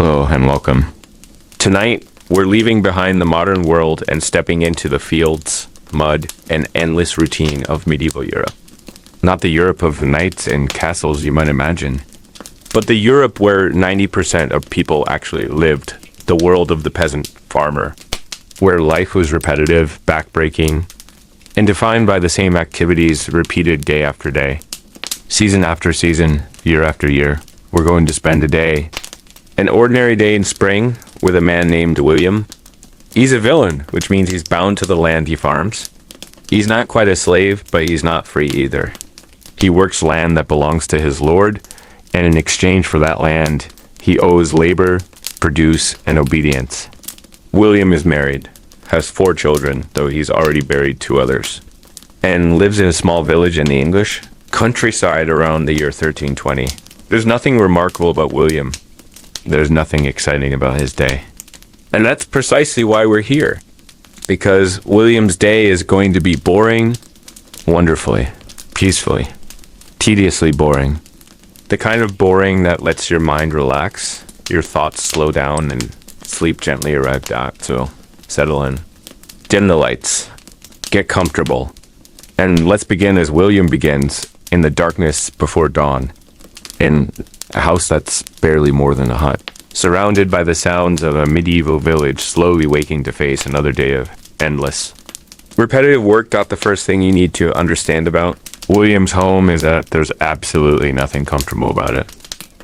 Hello and welcome. Tonight, we're leaving behind the modern world and stepping into the fields, mud, and endless routine of medieval Europe. Not the Europe of knights and castles you might imagine, but the Europe where 90% of people actually lived, the world of the peasant farmer, where life was repetitive, backbreaking, and defined by the same activities repeated day after day. Season after season, year after year, we're going to spend a day, an ordinary day in spring, with a man named William. He's a villain, which means he's bound to the land he farms. He's not quite a slave, but he's not free either. He works land that belongs to his lord, and in exchange for that land, he owes labor, produce, and obedience. William is married, has 4 children, though he's already buried 2 others, and lives in a small village in the English countryside around the year 1320. There's nothing remarkable about William. There's nothing exciting about his day. And that's precisely why we're here. Because William's day is going to be boring, wonderfully, peacefully, tediously boring. The kind of boring that lets your mind relax, your thoughts slow down, and sleep gently arrive at. So settle in. Dim the lights. Get comfortable. And let's begin as William begins, in the darkness before dawn, in a house that's barely more than a hut, surrounded by the sounds of a medieval village slowly waking to face another day of endless, repetitive work. Not the first thing you need to understand about William's home is that there's absolutely nothing comfortable about it.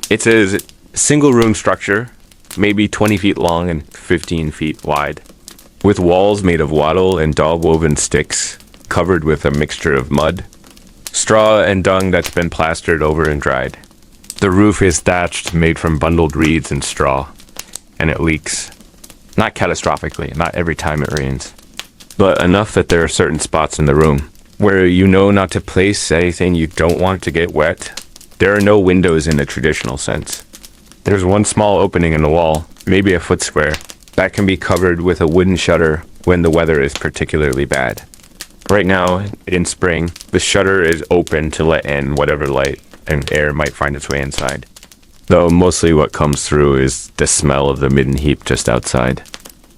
It's a single room structure, maybe 20 feet long and 15 feet wide, with walls made of wattle and daub woven sticks, covered with a mixture of mud, straw, and dung that's been plastered over and dried. The roof is thatched, made from bundled reeds and straw, and it leaks. Not catastrophically, not every time it rains, but enough that there are certain spots in the room where you know not to place anything you don't want to get wet. There are no windows in the traditional sense. There's one small opening in the wall, maybe a foot square, that can be covered with a wooden shutter when the weather is particularly bad. Right now, in spring, the shutter is open to let in whatever light and air might find its way inside, though mostly what comes through is the smell of the midden heap just outside,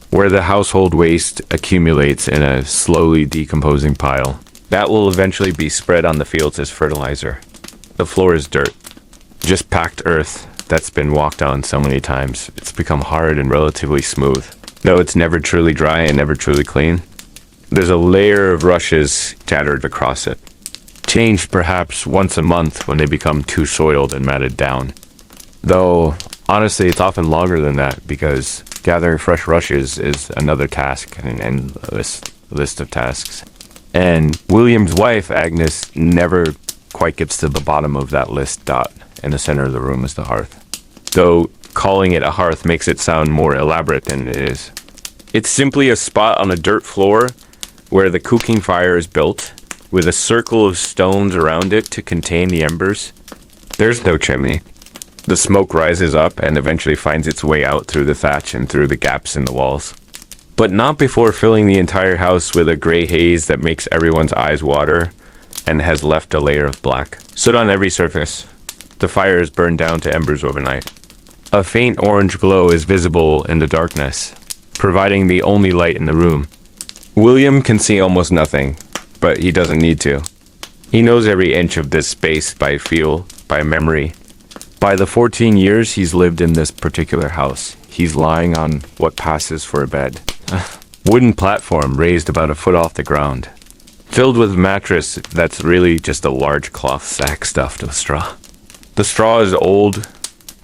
where the household waste accumulates in a slowly decomposing pile that will eventually be spread on the fields as fertilizer. The floor is dirt, just packed earth that's been walked on so many times it's become hard and relatively smooth, though it's never truly dry and never truly clean. There's a layer of rushes scattered across it, changed perhaps once a month when they become too soiled and matted down. Though, honestly, it's often longer than that because gathering fresh rushes is another task and an endless list of tasks. And William's wife, Agnes, never quite gets to the bottom of that list. In the center of the room is the hearth. Though calling it a hearth makes it sound more elaborate than it is. It's simply a spot on a dirt floor where the cooking fire is built, with a circle of stones around it to contain the embers. There's no chimney. The smoke rises up and eventually finds its way out through the thatch and through the gaps in the walls. But not before filling the entire house with a gray haze that makes everyone's eyes water and has left a layer of black. Soot on every surface. The fire is burned down to embers overnight. A faint orange glow is visible in the darkness, providing the only light in the room. William can see almost nothing, but he doesn't need to. He knows every inch of this space by feel, by memory. By the 14 years he's lived in this particular house, he's lying on what passes for a bed. Wooden platform raised about a foot off the ground, filled with a mattress that's really just a large cloth sack stuffed with straw. The straw is old,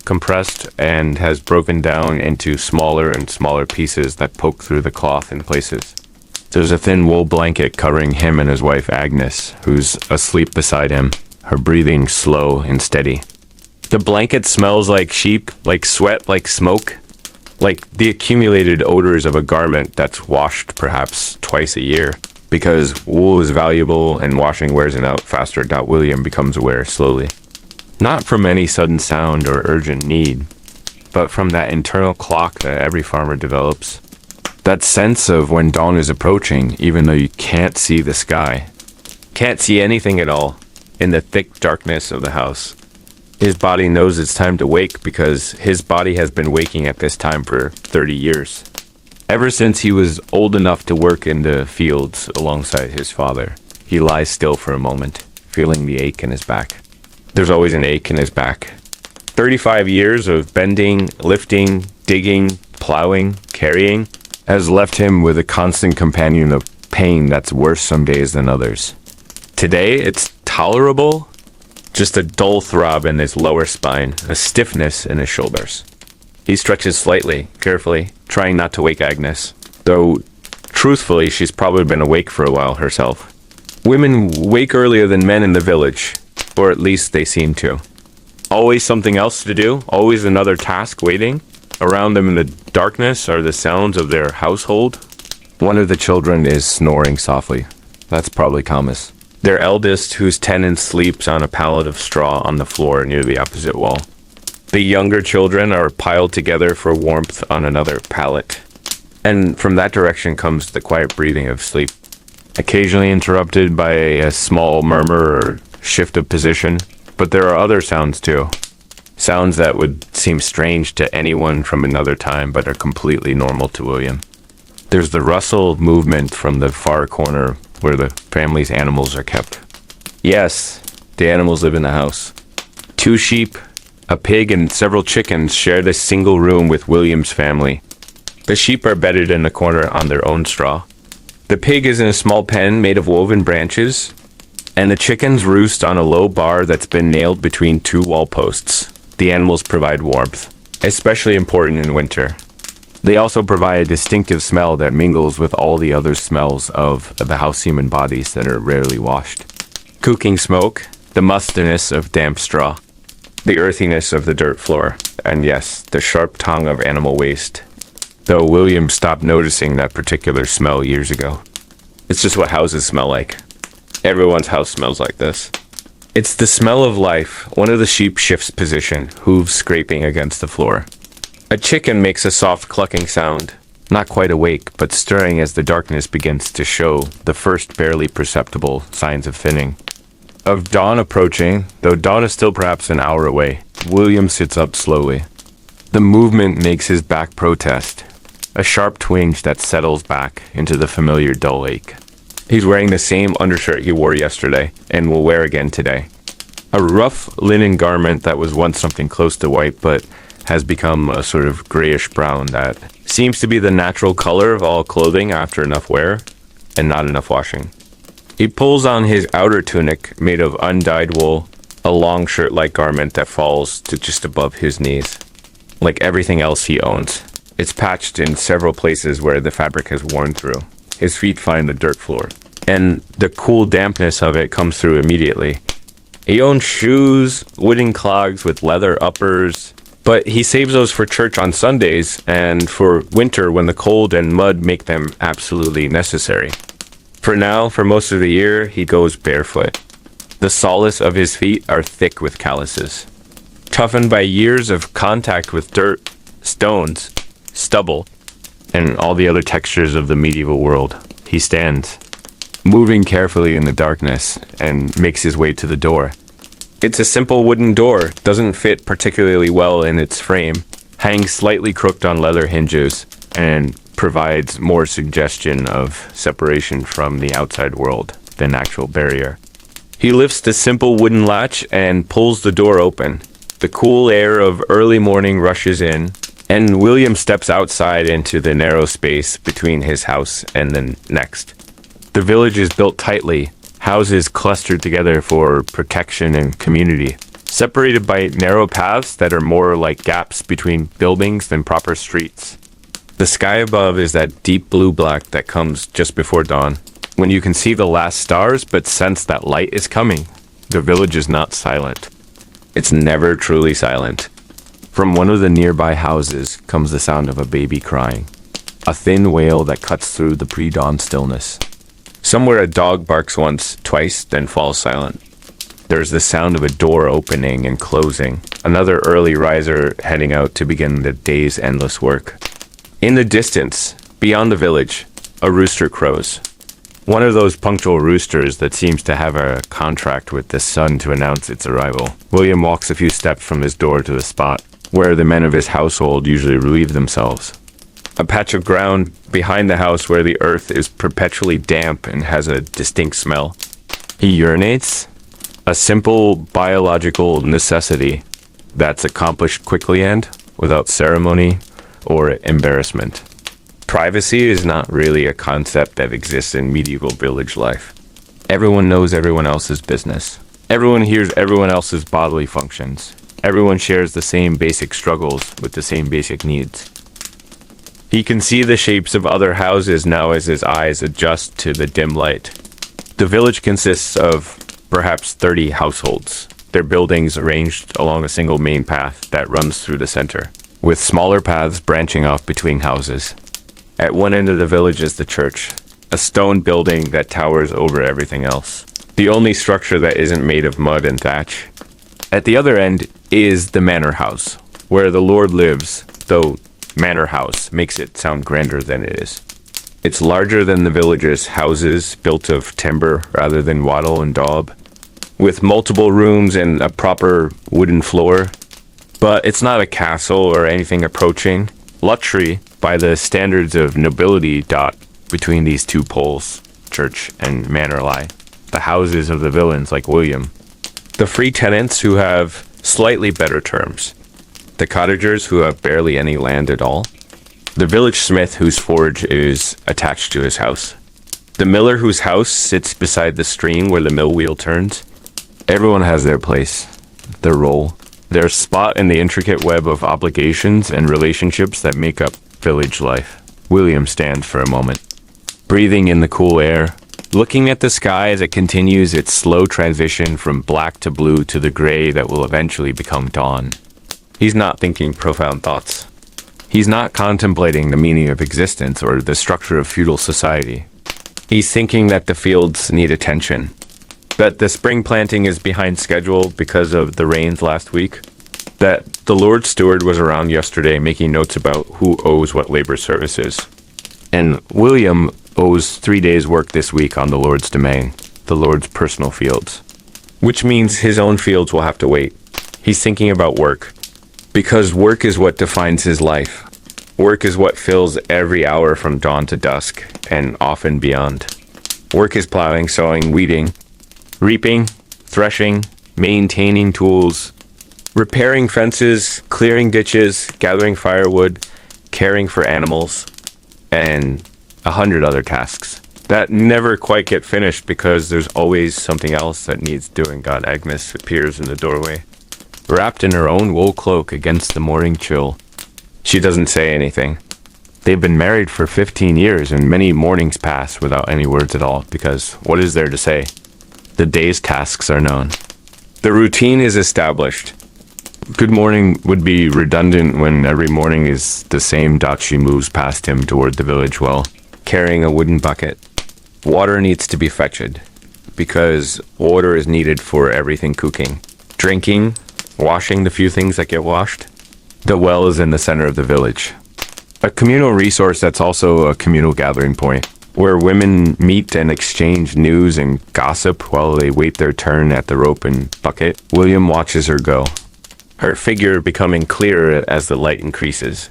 compressed, and has broken down into smaller and smaller pieces that poke through the cloth in places. There's a thin wool blanket covering him and his wife Agnes, who's asleep beside him, her breathing slow and steady. The blanket smells like sheep, like sweat, like smoke, like the accumulated odors of a garment that's washed perhaps twice a year. Because wool is valuable and washing wears it out faster. William becomes aware slowly. Not from any sudden sound or urgent need, but from that internal clock that every farmer develops. That sense of when dawn is approaching, even though you can't see the sky. Can't see anything at all in the thick darkness of the house. His body knows it's time to wake because his body has been waking at this time for 30 years. Ever since he was old enough to work in the fields alongside his father, he lies still for a moment, feeling the ache in his back. There's always an ache in his back. 35 years of bending, lifting, digging, plowing, carrying has left him with a constant companion of pain that's worse some days than others. Today, it's tolerable, just a dull throb in his lower spine, a stiffness in his shoulders. He stretches slightly, carefully, trying not to wake Agnes, though truthfully, she's probably been awake for a while herself. Women wake earlier than men in the village, or at least they seem to. Always something else to do, always another task waiting. Around them in the darkness are the sounds of their household. One of the children is snoring softly. That's probably Kamas. Their eldest, whose tenant sleeps on a pallet of straw on the floor near the opposite wall. The younger children are piled together for warmth on another pallet. And from that direction comes the quiet breathing of sleep, occasionally interrupted by a small murmur or shift of position. But there are other sounds too. Sounds that would seem strange to anyone from another time but are completely normal to William. There's the rustle of movement from the far corner where the family's animals are kept. Yes, the animals live in the house. 2 sheep, a pig, and several chickens share this single room with William's family. The sheep are bedded in a corner on their own straw. The pig is in a small pen made of woven branches, and the chickens roost on a low bar that's been nailed between 2 wall posts. The animals provide warmth, especially important in winter. They also provide a distinctive smell that mingles with all the other smells of the house-human bodies that are rarely washed. Cooking smoke, the mustiness of damp straw, the earthiness of the dirt floor, and yes, the sharp tongue of animal waste. Though William stopped noticing that particular smell years ago. It's just what houses smell like. Everyone's house smells like this. It's the smell of life. One of the sheep shifts position, hooves scraping against the floor. A chicken makes a soft clucking sound, not quite awake, but stirring as the darkness begins to show the first barely perceptible signs of thinning. Of dawn approaching, though dawn is still perhaps an hour away, William sits up slowly. The movement makes his back protest, a sharp twinge that settles back into the familiar dull ache. He's wearing the same undershirt he wore yesterday, and will wear again today. A rough linen garment that was once something close to white, but has become a sort of grayish-brown that seems to be the natural color of all clothing after enough wear, and not enough washing. He pulls on his outer tunic, made of undyed wool, a long shirt-like garment that falls to just above his knees. Like everything else he owns, it's patched in several places where the fabric has worn through. His feet find the dirt floor, and the cool dampness of it comes through immediately. He owns shoes, wooden clogs with leather uppers, but he saves those for church on Sundays and for winter when the cold and mud make them absolutely necessary. For now, for most of the year, he goes barefoot. The soles of his feet are thick with calluses. Toughened by years of contact with dirt, stones, stubble, and all the other textures of the medieval world, he stands, moving carefully in the darkness, and makes his way to the door. It's a simple wooden door, doesn't fit particularly well in its frame, hangs slightly crooked on leather hinges, and provides more suggestion of separation from the outside world than actual barrier. He lifts the simple wooden latch and pulls the door open. The cool air of early morning rushes in, and William steps outside into the narrow space between his house and the next. The village is built tightly, houses clustered together for protection and community, separated by narrow paths that are more like gaps between buildings than proper streets. The sky above is that deep blue-black that comes just before dawn, when you can see the last stars but sense that light is coming. The village is not silent. It's never truly silent. From one of the nearby houses comes the sound of a baby crying, a thin wail that cuts through the pre-dawn stillness. Somewhere a dog barks once, twice, then falls silent. There's the sound of a door opening and closing, another early riser heading out to begin the day's endless work. In the distance, beyond the village, a rooster crows. One of those punctual roosters that seems to have a contract with the sun to announce its arrival. William walks a few steps from his door to the spot where the men of his household usually relieve themselves. A patch of ground behind the house where the earth is perpetually damp and has a distinct smell. He urinates, a simple biological necessity that's accomplished quickly and without ceremony or embarrassment. Privacy is not really a concept that exists in medieval village life. Everyone knows everyone else's business. Everyone hears everyone else's bodily functions. Everyone shares the same basic struggles with the same basic needs. He can see the shapes of other houses now as his eyes adjust to the dim light. The village consists of perhaps 30 households, their buildings arranged along a single main path that runs through the center, with smaller paths branching off between houses. At one end of the village is the church, a stone building that towers over everything else, the only structure that isn't made of mud and thatch. At the other end is the manor house, where the Lord lives, though manor house makes it sound grander than it is. It's larger than the village's houses, built of timber rather than wattle and daub, with multiple rooms and a proper wooden floor. But it's not a castle or anything approaching luxury by the standards of nobility. Between these two poles, church and manor, lie the houses of the villains like William, the free tenants who have slightly better terms, the cottagers who have barely any land at all, the village smith whose forge is attached to his house, the miller whose house sits beside the stream where the mill wheel turns. Everyone has their place, their role, their spot in the intricate web of obligations and relationships that make up village life. William stands for a moment, breathing in the cool air, looking at the sky as it continues its slow transition from black to blue to the gray that will eventually become dawn. He's not thinking profound thoughts. He's not contemplating the meaning of existence or the structure of feudal society. He's thinking that the fields need attention, that the spring planting is behind schedule because of the rains last week, that the Lord Steward was around yesterday making notes about who owes what labor services, and William owes 3 days' work this week on the Lord's domain, the Lord's personal fields, which means his own fields will have to wait. He's thinking about work, because work is what defines his life. Work is what fills every hour from dawn to dusk, and often beyond. Work is plowing, sowing, weeding, reaping, threshing, maintaining tools, repairing fences, clearing ditches, gathering firewood, caring for animals, and 100 other tasks that never quite get finished because there's always something else that needs doing. God, Agnes appears in the doorway, wrapped in her own wool cloak against the morning chill. She doesn't say anything. They've been married for 15 years and many mornings pass without any words at all, because what is there to say? The day's tasks are known. The routine is established. Good morning would be redundant when every morning is the same. She moves past him toward the village well, carrying a wooden bucket. Water needs to be fetched, because water is needed for everything cooking, drinking, washing the few things that get washed. The well is in the center of the village, a communal resource that's also a communal gathering point, where women meet and exchange news and gossip while they wait their turn at the rope and bucket. William watches her go, her figure becoming clearer as the light increases.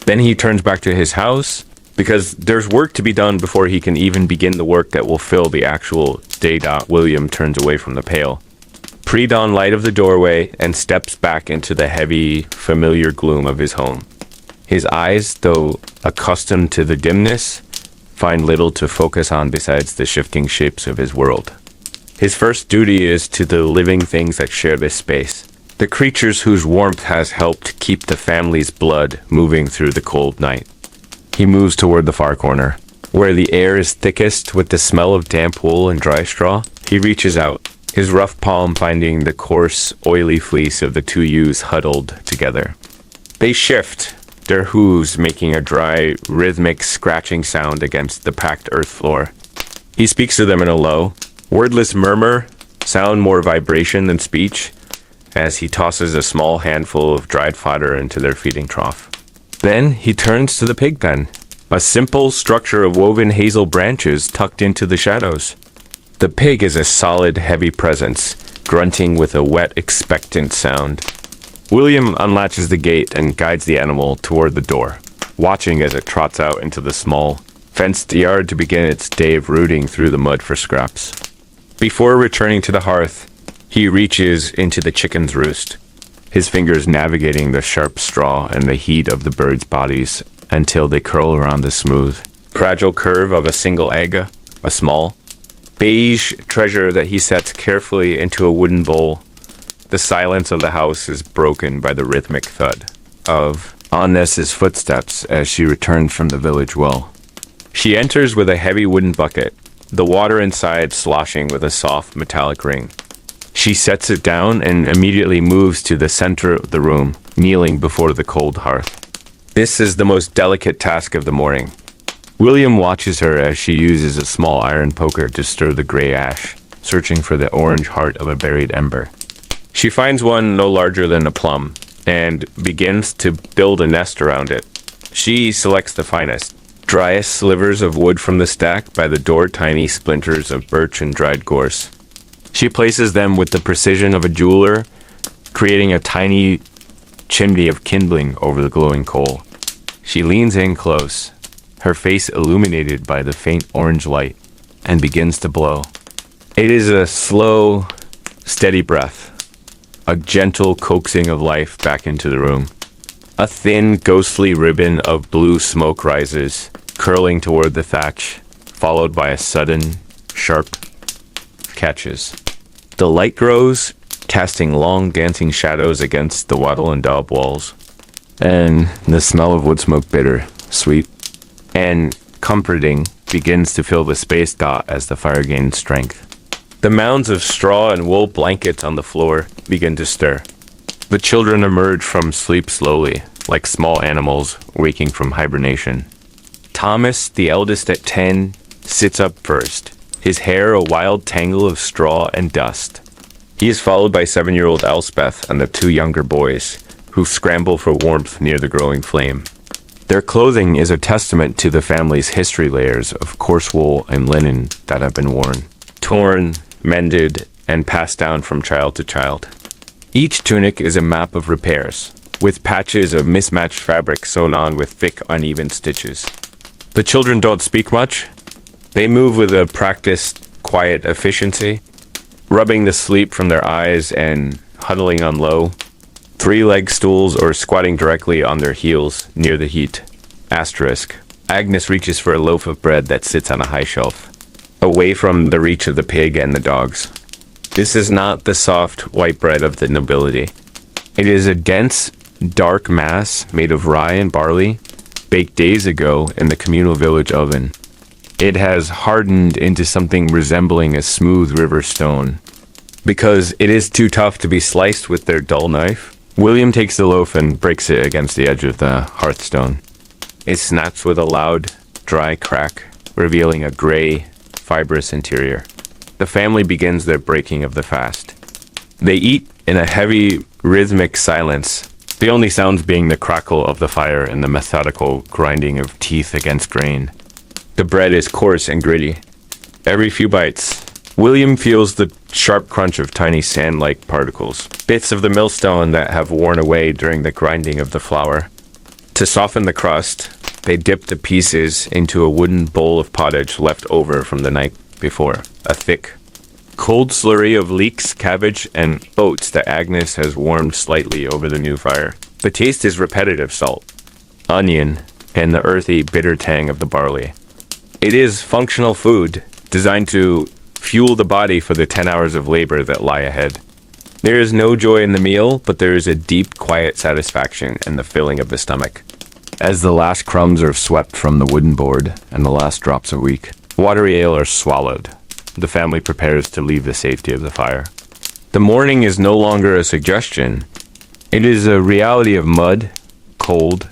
Then he turns back to his house, because there's work to be done before he can even begin the work that will fill the actual day. William turns away from the pail, pre-dawn light of the doorway, and steps back into the heavy, familiar gloom of his home. His eyes, though accustomed to the dimness, find little to focus on besides the shifting shapes of his world. His first duty is to the living things that share this space, the creatures whose warmth has helped keep the family's blood moving through the cold night. He moves toward the far corner, where the air is thickest with the smell of damp wool and dry straw. He reaches out, his rough palm finding the coarse, oily fleece of the two ewes huddled together. They shift, their hooves making a dry, rhythmic scratching sound against the packed earth floor. He speaks to them in a low, wordless murmur, sound more vibration than speech, as he tosses a small handful of dried fodder into their feeding trough. Then he turns to the pig pen, a simple structure of woven hazel branches tucked into the shadows. The pig is a solid, heavy presence, grunting with a wet, expectant sound. William unlatches the gate and guides the animal toward the door, watching as it trots out into the small, fenced yard to begin its day of rooting through the mud for scraps. Before returning to the hearth, he reaches into the chicken's roost, his fingers navigating the sharp straw and the heat of the birds' bodies until they curl around the smooth, fragile curve of a single egg, a small, beige treasure that he sets carefully into a wooden bowl. The silence of the house is broken by the rhythmic thud of Annes's footsteps as she returned from the village well. She enters with a heavy wooden bucket, the water inside sloshing with a soft metallic ring. She sets it down and immediately moves to the center of the room, kneeling before the cold hearth. This is the most delicate task of the morning. William watches her as she uses a small iron poker to stir the gray ash, searching for the orange heart of a buried ember. She finds one no larger than a plum, and begins to build a nest around it. She selects the finest, driest slivers of wood from the stack, by the door tiny splinters of birch and dried gorse. She places them with the precision of a jeweler, creating a tiny chimney of kindling over the glowing coal. She leans in close, her face illuminated by the faint orange light, and begins to blow. It is a slow, steady breath, a gentle coaxing of life back into the room. A thin, ghostly ribbon of blue smoke rises, curling toward the thatch, followed by a sudden, sharp catches. The light grows, casting long dancing shadows against the wattle and daub walls, and the smell of wood smoke, bitter, sweet, and comforting, begins to fill the space dot as the fire gains strength. The mounds of straw and wool blankets on the floor begin to stir. The children emerge from sleep slowly, like small animals waking from hibernation. Thomas, the eldest at 10, sits up first, his hair a wild tangle of straw and dust. He is followed by 7-year-old Elspeth and the 2 younger boys, who scramble for warmth near the growing flame. Their clothing is a testament to the family's history layers of coarse wool and linen that have been worn, torn, mended, and passed down from child to child. Each tunic is a map of repairs, with patches of mismatched fabric sewn on with thick, uneven stitches. The children don't speak much. They move with a practiced, quiet efficiency, rubbing the sleep from their eyes and huddling on low, 3-leg stools or squatting directly on their heels near the heat. Asterisk. Agnes reaches for a loaf of bread that sits on a high shelf, away from the reach of the pig and the dogs. This is not the soft white bread of the nobility. It is a dense, dark mass made of rye and barley, baked days ago in the communal village oven. It has hardened into something resembling a smooth river stone. Because it is too tough to be sliced with their dull knife, William takes the loaf and breaks it against the edge of the hearthstone. It snaps with a loud, dry crack, revealing a gray, fibrous interior. The family begins their breaking of the fast. They eat in a heavy, rhythmic silence, the only sounds being the crackle of the fire and the methodical grinding of teeth against grain. The bread is coarse and gritty. Every few bites, William feels the sharp crunch of tiny sand-like particles, bits of the millstone that have worn away during the grinding of the flour. To soften the crust, they dip the pieces into a wooden bowl of pottage left over from the night before, a thick, cold slurry of leeks, cabbage, and oats that Agnes has warmed slightly over the new fire. The taste is repetitive salt, onion, and the earthy, bitter tang of the barley. It is functional food, designed to fuel the body for the 10 hours of labor that lie ahead. There is no joy in the meal, but there is a deep, quiet satisfaction in the filling of the stomach. As the last crumbs are swept from the wooden board and the last drops of weak, watery ale are swallowed, the family prepares to leave the safety of the fire. The morning is no longer a suggestion. It is a reality of mud, cold,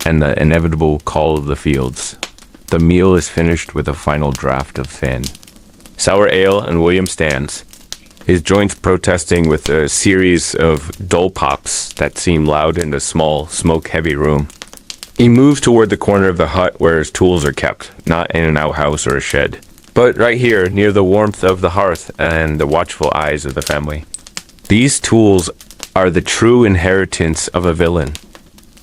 and the inevitable call of the fields. The meal is finished with a final draught of thin, sour ale, and William stands, his joints protesting with a series of dull pops that seem loud in the small, smoke-heavy room. He moves toward the corner of the hut where his tools are kept, not in an outhouse or a shed, but right here near the warmth of the hearth and the watchful eyes of the family. These tools are the true inheritance of a villain.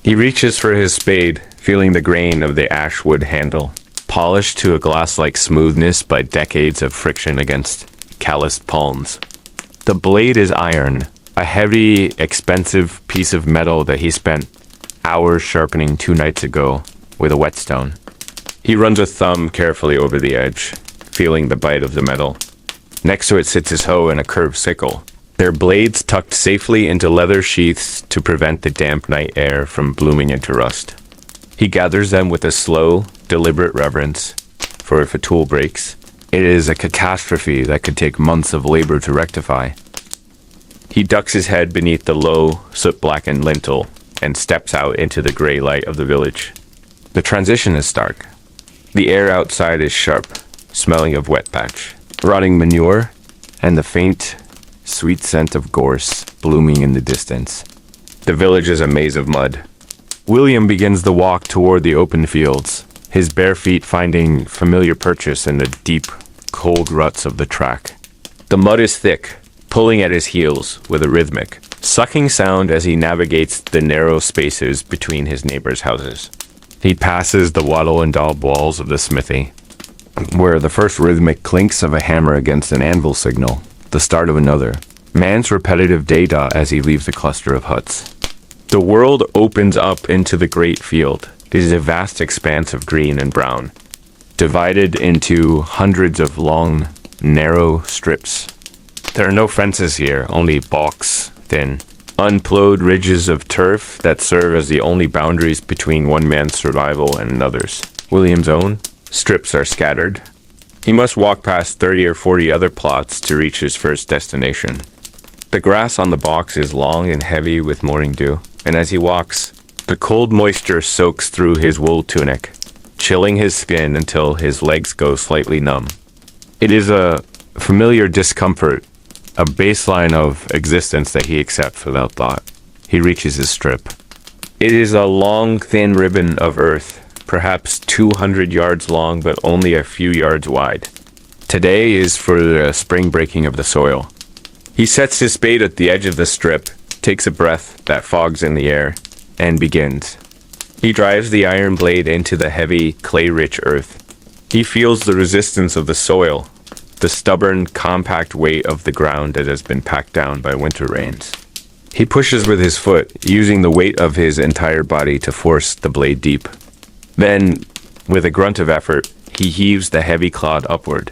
He reaches for his spade, feeling the grain of the ash wood handle, polished to a glass-like smoothness by decades of friction against calloused palms. The blade is iron, a heavy, expensive piece of metal that he spent hours sharpening 2 nights ago with a whetstone. He runs a thumb carefully over the edge, feeling the bite of the metal. Next to it sits his hoe and a curved sickle, their blades tucked safely into leather sheaths to prevent the damp night air from blooming into rust. He gathers them with a slow, deliberate reverence, for if a tool breaks, it is a catastrophe that could take months of labor to rectify. He ducks his head beneath the low, soot-blackened lintel and steps out into the gray light of the village. The transition is stark. The air outside is sharp, smelling of wet patch, rotting manure, and the faint, sweet scent of gorse blooming in the distance. The village is a maze of mud. William begins the walk toward the open fields, his bare feet finding familiar purchase in the deep, cold ruts of the track. The mud is thick, pulling at his heels with a rhythmic, sucking sound as he navigates the narrow spaces between his neighbors' houses. He passes the wattle and daub walls of the smithy, where the first rhythmic clinks of a hammer against an anvil signal, the start of another. Man's repetitive data as he leaves the cluster of huts. The world opens up into the great field. It is a vast expanse of green and brown, divided into hundreds of long, narrow strips. There are no fences here, only balks, thin, unplowed ridges of turf that serve as the only boundaries between one man's survival and another's. William's own strips are scattered. He must walk past 30 or 40 other plots to reach his first destination. The grass on the box is long and heavy with morning dew, and as he walks, the cold moisture soaks through his wool tunic, chilling his skin until his legs go slightly numb. It is a familiar discomfort, a baseline of existence that he accepts without thought. He reaches his strip. It is a long, thin ribbon of earth, perhaps 200 yards long but only a few yards wide. Today is for the spring breaking of the soil. He sets his spade at the edge of the strip, takes a breath that fogs in the air, and begins. He drives the iron blade into the heavy, clay-rich earth. He feels the resistance of the soil, the stubborn, compact weight of the ground that has been packed down by winter rains. He pushes with his foot, using the weight of his entire body to force the blade deep. Then, with a grunt of effort, he heaves the heavy clod upward,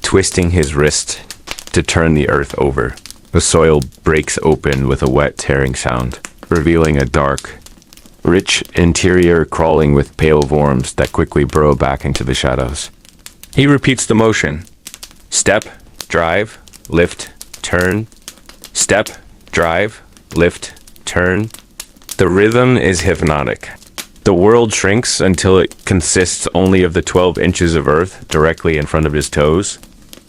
twisting his wrist to turn the earth over. The soil breaks open with a wet, tearing sound, revealing a dark, rich interior crawling with pale worms that quickly burrow back into the shadows. He repeats the motion. Step, drive, lift, turn. Step, drive, lift, turn. The rhythm is hypnotic. The world shrinks until it consists only of the 12 inches of earth directly in front of his toes.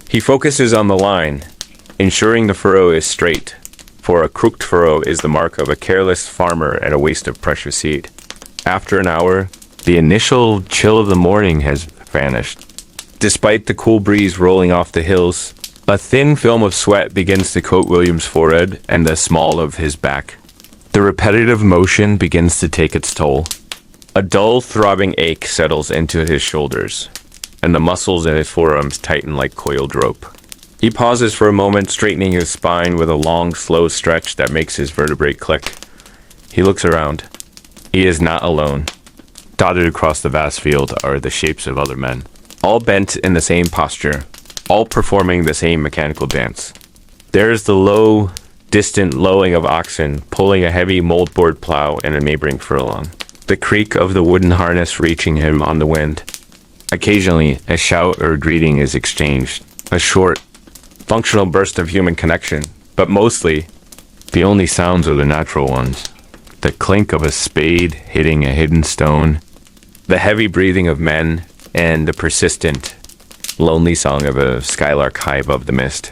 He focuses on the line, ensuring the furrow is straight, for a crooked furrow is the mark of a careless farmer and a waste of precious seed. After an hour, the initial chill of the morning has vanished. Despite the cool breeze rolling off the hills, a thin film of sweat begins to coat William's forehead and the small of his back. The repetitive motion begins to take its toll. A dull, throbbing ache settles into his shoulders, and the muscles in his forearms tighten like coiled rope. He pauses for a moment, straightening his spine with a long, slow stretch that makes his vertebrae click. He looks around. He is not alone. Dotted across the vast field are the shapes of other men, all bent in the same posture, all performing the same mechanical dance. There is the low, distant lowing of oxen pulling a heavy moldboard plow in a neighboring furlong, the creak of the wooden harness reaching him on the wind. Occasionally, a shout or greeting is exchanged, a short, functional burst of human connection, but mostly, the only sounds are the natural ones. The clink of a spade hitting a hidden stone, the heavy breathing of men, and the persistent, lonely song of a skylark high above the mist.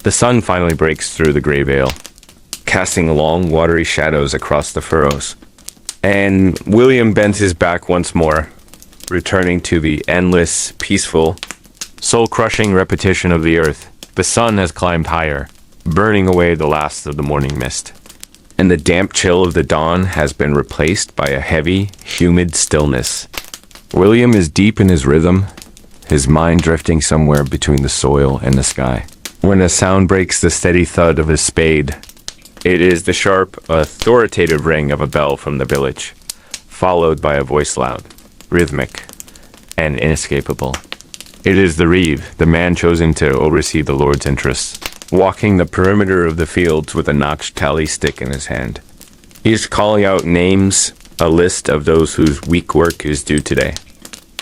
The sun finally breaks through the gray veil, casting long, watery shadows across the furrows, And William bends his back once more, returning to the endless, peaceful, soul-crushing repetition of the earth. The sun has climbed higher, burning away the last of the morning mist. And the damp chill of the dawn has been replaced by a heavy, humid stillness. William is deep in his rhythm, his mind drifting somewhere between the soil and the sky. When a sound breaks the steady thud of his spade, it is the sharp, authoritative ring of a bell from the village, followed by a voice loud, rhythmic, and inescapable. It is the reeve, the man chosen to oversee the Lord's interests, walking the perimeter of the fields with a notched tally stick in his hand. He is calling out names, a list of those whose week work is due today.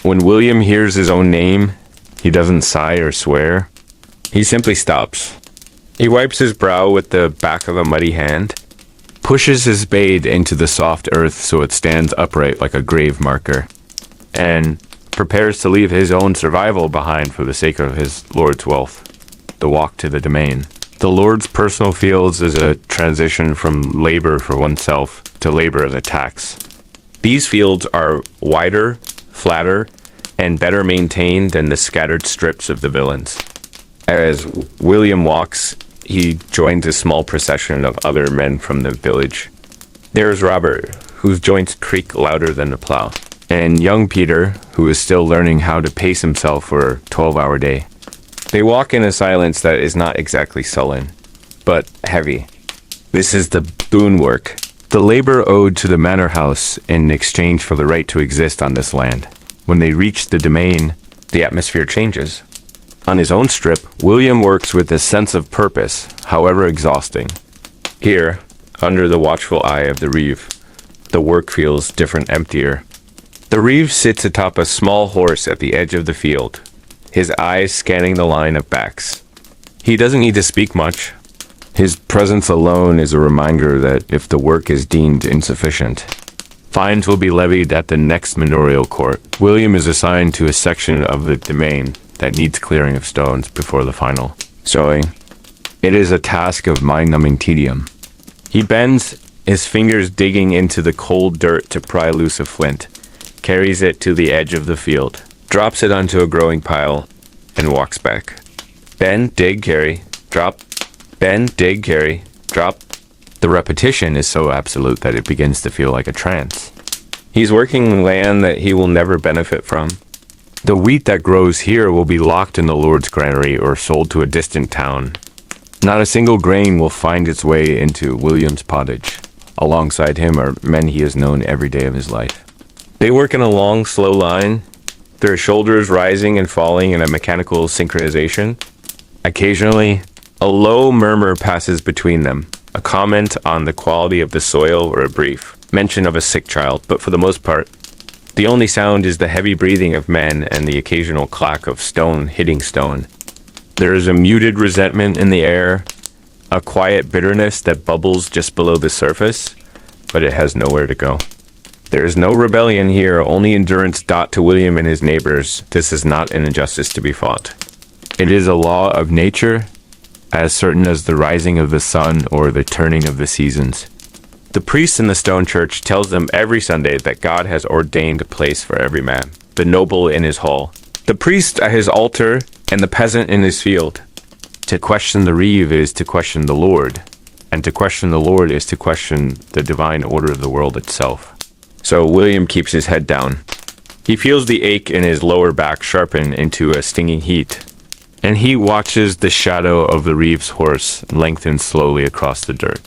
When William hears his own name, he doesn't sigh or swear. He simply stops. He wipes his brow with the back of a muddy hand, pushes his spade into the soft earth so it stands upright like a grave marker, and prepares to leave his own survival behind for the sake of his Lord's wealth. The walk to the domain. The Lord's personal fields is a transition from labor for oneself to labor as a tax. These fields are wider, flatter, and better maintained than the scattered strips of the villains. As William walks, he joins a small procession of other men from the village. There is Robert, whose joints creak louder than the plow, and young Peter, who is still learning how to pace himself for a 12-hour day. They walk in a silence that is not exactly sullen, but heavy. This is the boon work, the labor owed to the manor house in exchange for the right to exist on this land. When they reach the domain, the atmosphere changes. On his own strip, William works with a sense of purpose, however exhausting. Here, under the watchful eye of the reeve, the work feels different, emptier. The reeve sits atop a small horse at the edge of the field, his eyes scanning the line of backs. He doesn't need to speak much. His presence alone is a reminder that if the work is deemed insufficient, fines will be levied at the next manorial court. William is assigned to a section of the domain that needs clearing of stones before the final sowing. It is a task of mind-numbing tedium. He bends, his fingers digging into the cold dirt to pry loose a flint, carries it to the edge of the field, drops it onto a growing pile, and walks back. Bend, dig, carry, drop. Bend, dig, carry, drop. The repetition is so absolute that it begins to feel like a trance. He's working land that he will never benefit from. The wheat that grows here will be locked in the Lord's granary or sold to a distant town. Not a single grain will find its way into William's pottage. Alongside him are men he has known every day of his life. They work in a long, slow line, their shoulders rising and falling in a mechanical synchronization. Occasionally, a low murmur passes between them, a comment on the quality of the soil or a brief mention of a sick child, but for the most part, the only sound is the heavy breathing of men and the occasional clack of stone hitting stone. There is a muted resentment in the air, a quiet bitterness that bubbles just below the surface, but it has nowhere to go. There is no rebellion here, only endurance. To William and his neighbors, this is not an injustice to be fought. It is a law of nature, as certain as the rising of the sun or the turning of the seasons. The priest in the stone church tells them every Sunday that God has ordained a place for every man, the noble in his hall, the priest at his altar, and the peasant in his field. To question the reeve is to question the Lord, and to question the Lord is to question the divine order of the world itself. So William keeps his head down. He feels the ache in his lower back sharpen into a stinging heat, and he watches the shadow of the reeve's horse lengthen slowly across the dirt,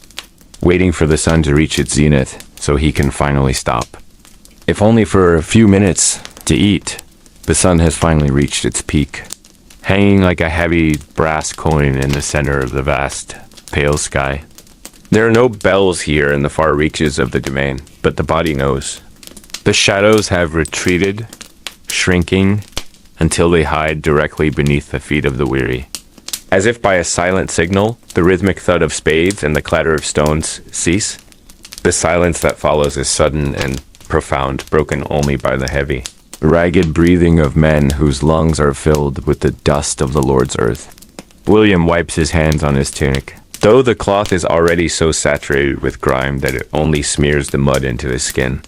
waiting for the sun to reach its zenith so he can finally stop. If only for a few minutes to eat. The sun has finally reached its peak, hanging like a heavy brass coin in the center of the vast, pale sky. There are no bells here in the far reaches of the domain, but the body knows. The shadows have retreated, shrinking, until they hide directly beneath the feet of the weary. As if by a silent signal, the rhythmic thud of spades and the clatter of stones cease. The silence that follows is sudden and profound, broken only by the heavy, ragged breathing of men whose lungs are filled with the dust of the Lord's earth. William wipes his hands on his tunic. though the cloth is already so saturated with grime that it only smears the mud into his skin.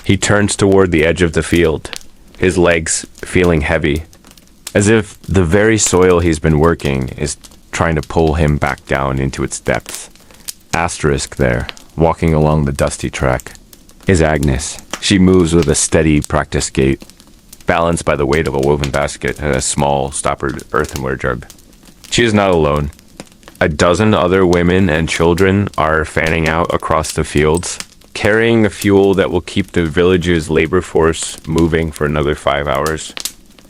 He turns toward the edge of the field, his legs feeling heavy, as if the very soil he's been working is trying to pull him back down into its depths. Asterisk there, walking along the dusty track, is Agnes. She moves with a steady, practiced gait, balanced by the weight of a woven basket and a small, stoppered earthenware jug. She is not alone. A dozen other women and children are fanning out across the fields, carrying the fuel that will keep the village's labor force moving for another 5 hours.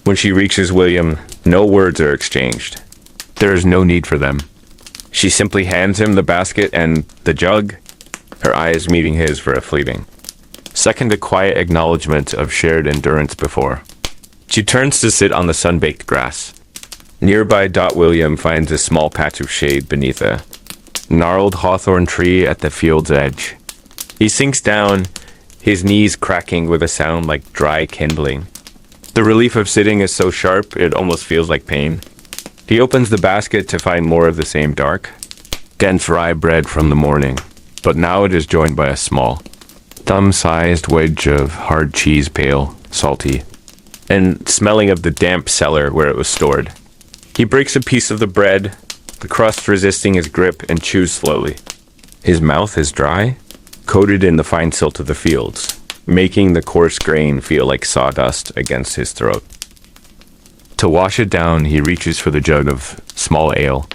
When she reaches William, no words are exchanged. There is no need for them. She simply hands him the basket and the jug, her eyes meeting his for a fleeting second, a quiet acknowledgement of shared endurance before. She turns to sit on the sun-baked grass. Nearby, William finds a small patch of shade beneath a gnarled hawthorn tree at the field's edge. He sinks down, his knees cracking with a sound like dry kindling. The relief of sitting is so sharp, it almost feels like pain. He opens the basket to find more of the same dark, dense rye bread from the morning, but now it is joined by a small, thumb-sized wedge of hard cheese, pale, salty, and smelling of the damp cellar where it was stored. He breaks a piece of the bread, the crust resisting his grip, and chews slowly. His mouth is dry, coated in the fine silt of the fields, making the coarse grain feel like sawdust against his throat. To wash it down, he reaches for the jug of small ale.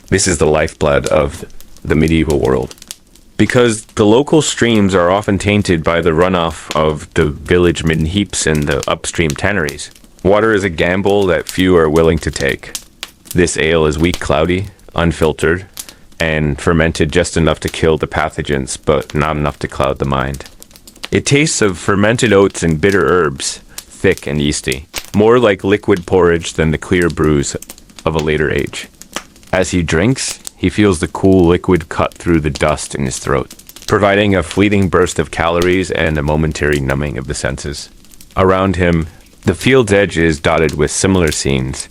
This is the lifeblood of the medieval world, because the local streams are often tainted by the runoff of the village midden heaps and the upstream tanneries. Water is a gamble that few are willing to take. This ale is weak, cloudy, unfiltered, and fermented just enough to kill the pathogens, but not enough to cloud the mind. It tastes of fermented oats and bitter herbs, thick and yeasty, more like liquid porridge than the clear brews of a later age. As he drinks, he feels the cool liquid cut through the dust in his throat, providing a fleeting burst of calories and a momentary numbing of the senses. Around him, the field's edge is dotted with similar scenes.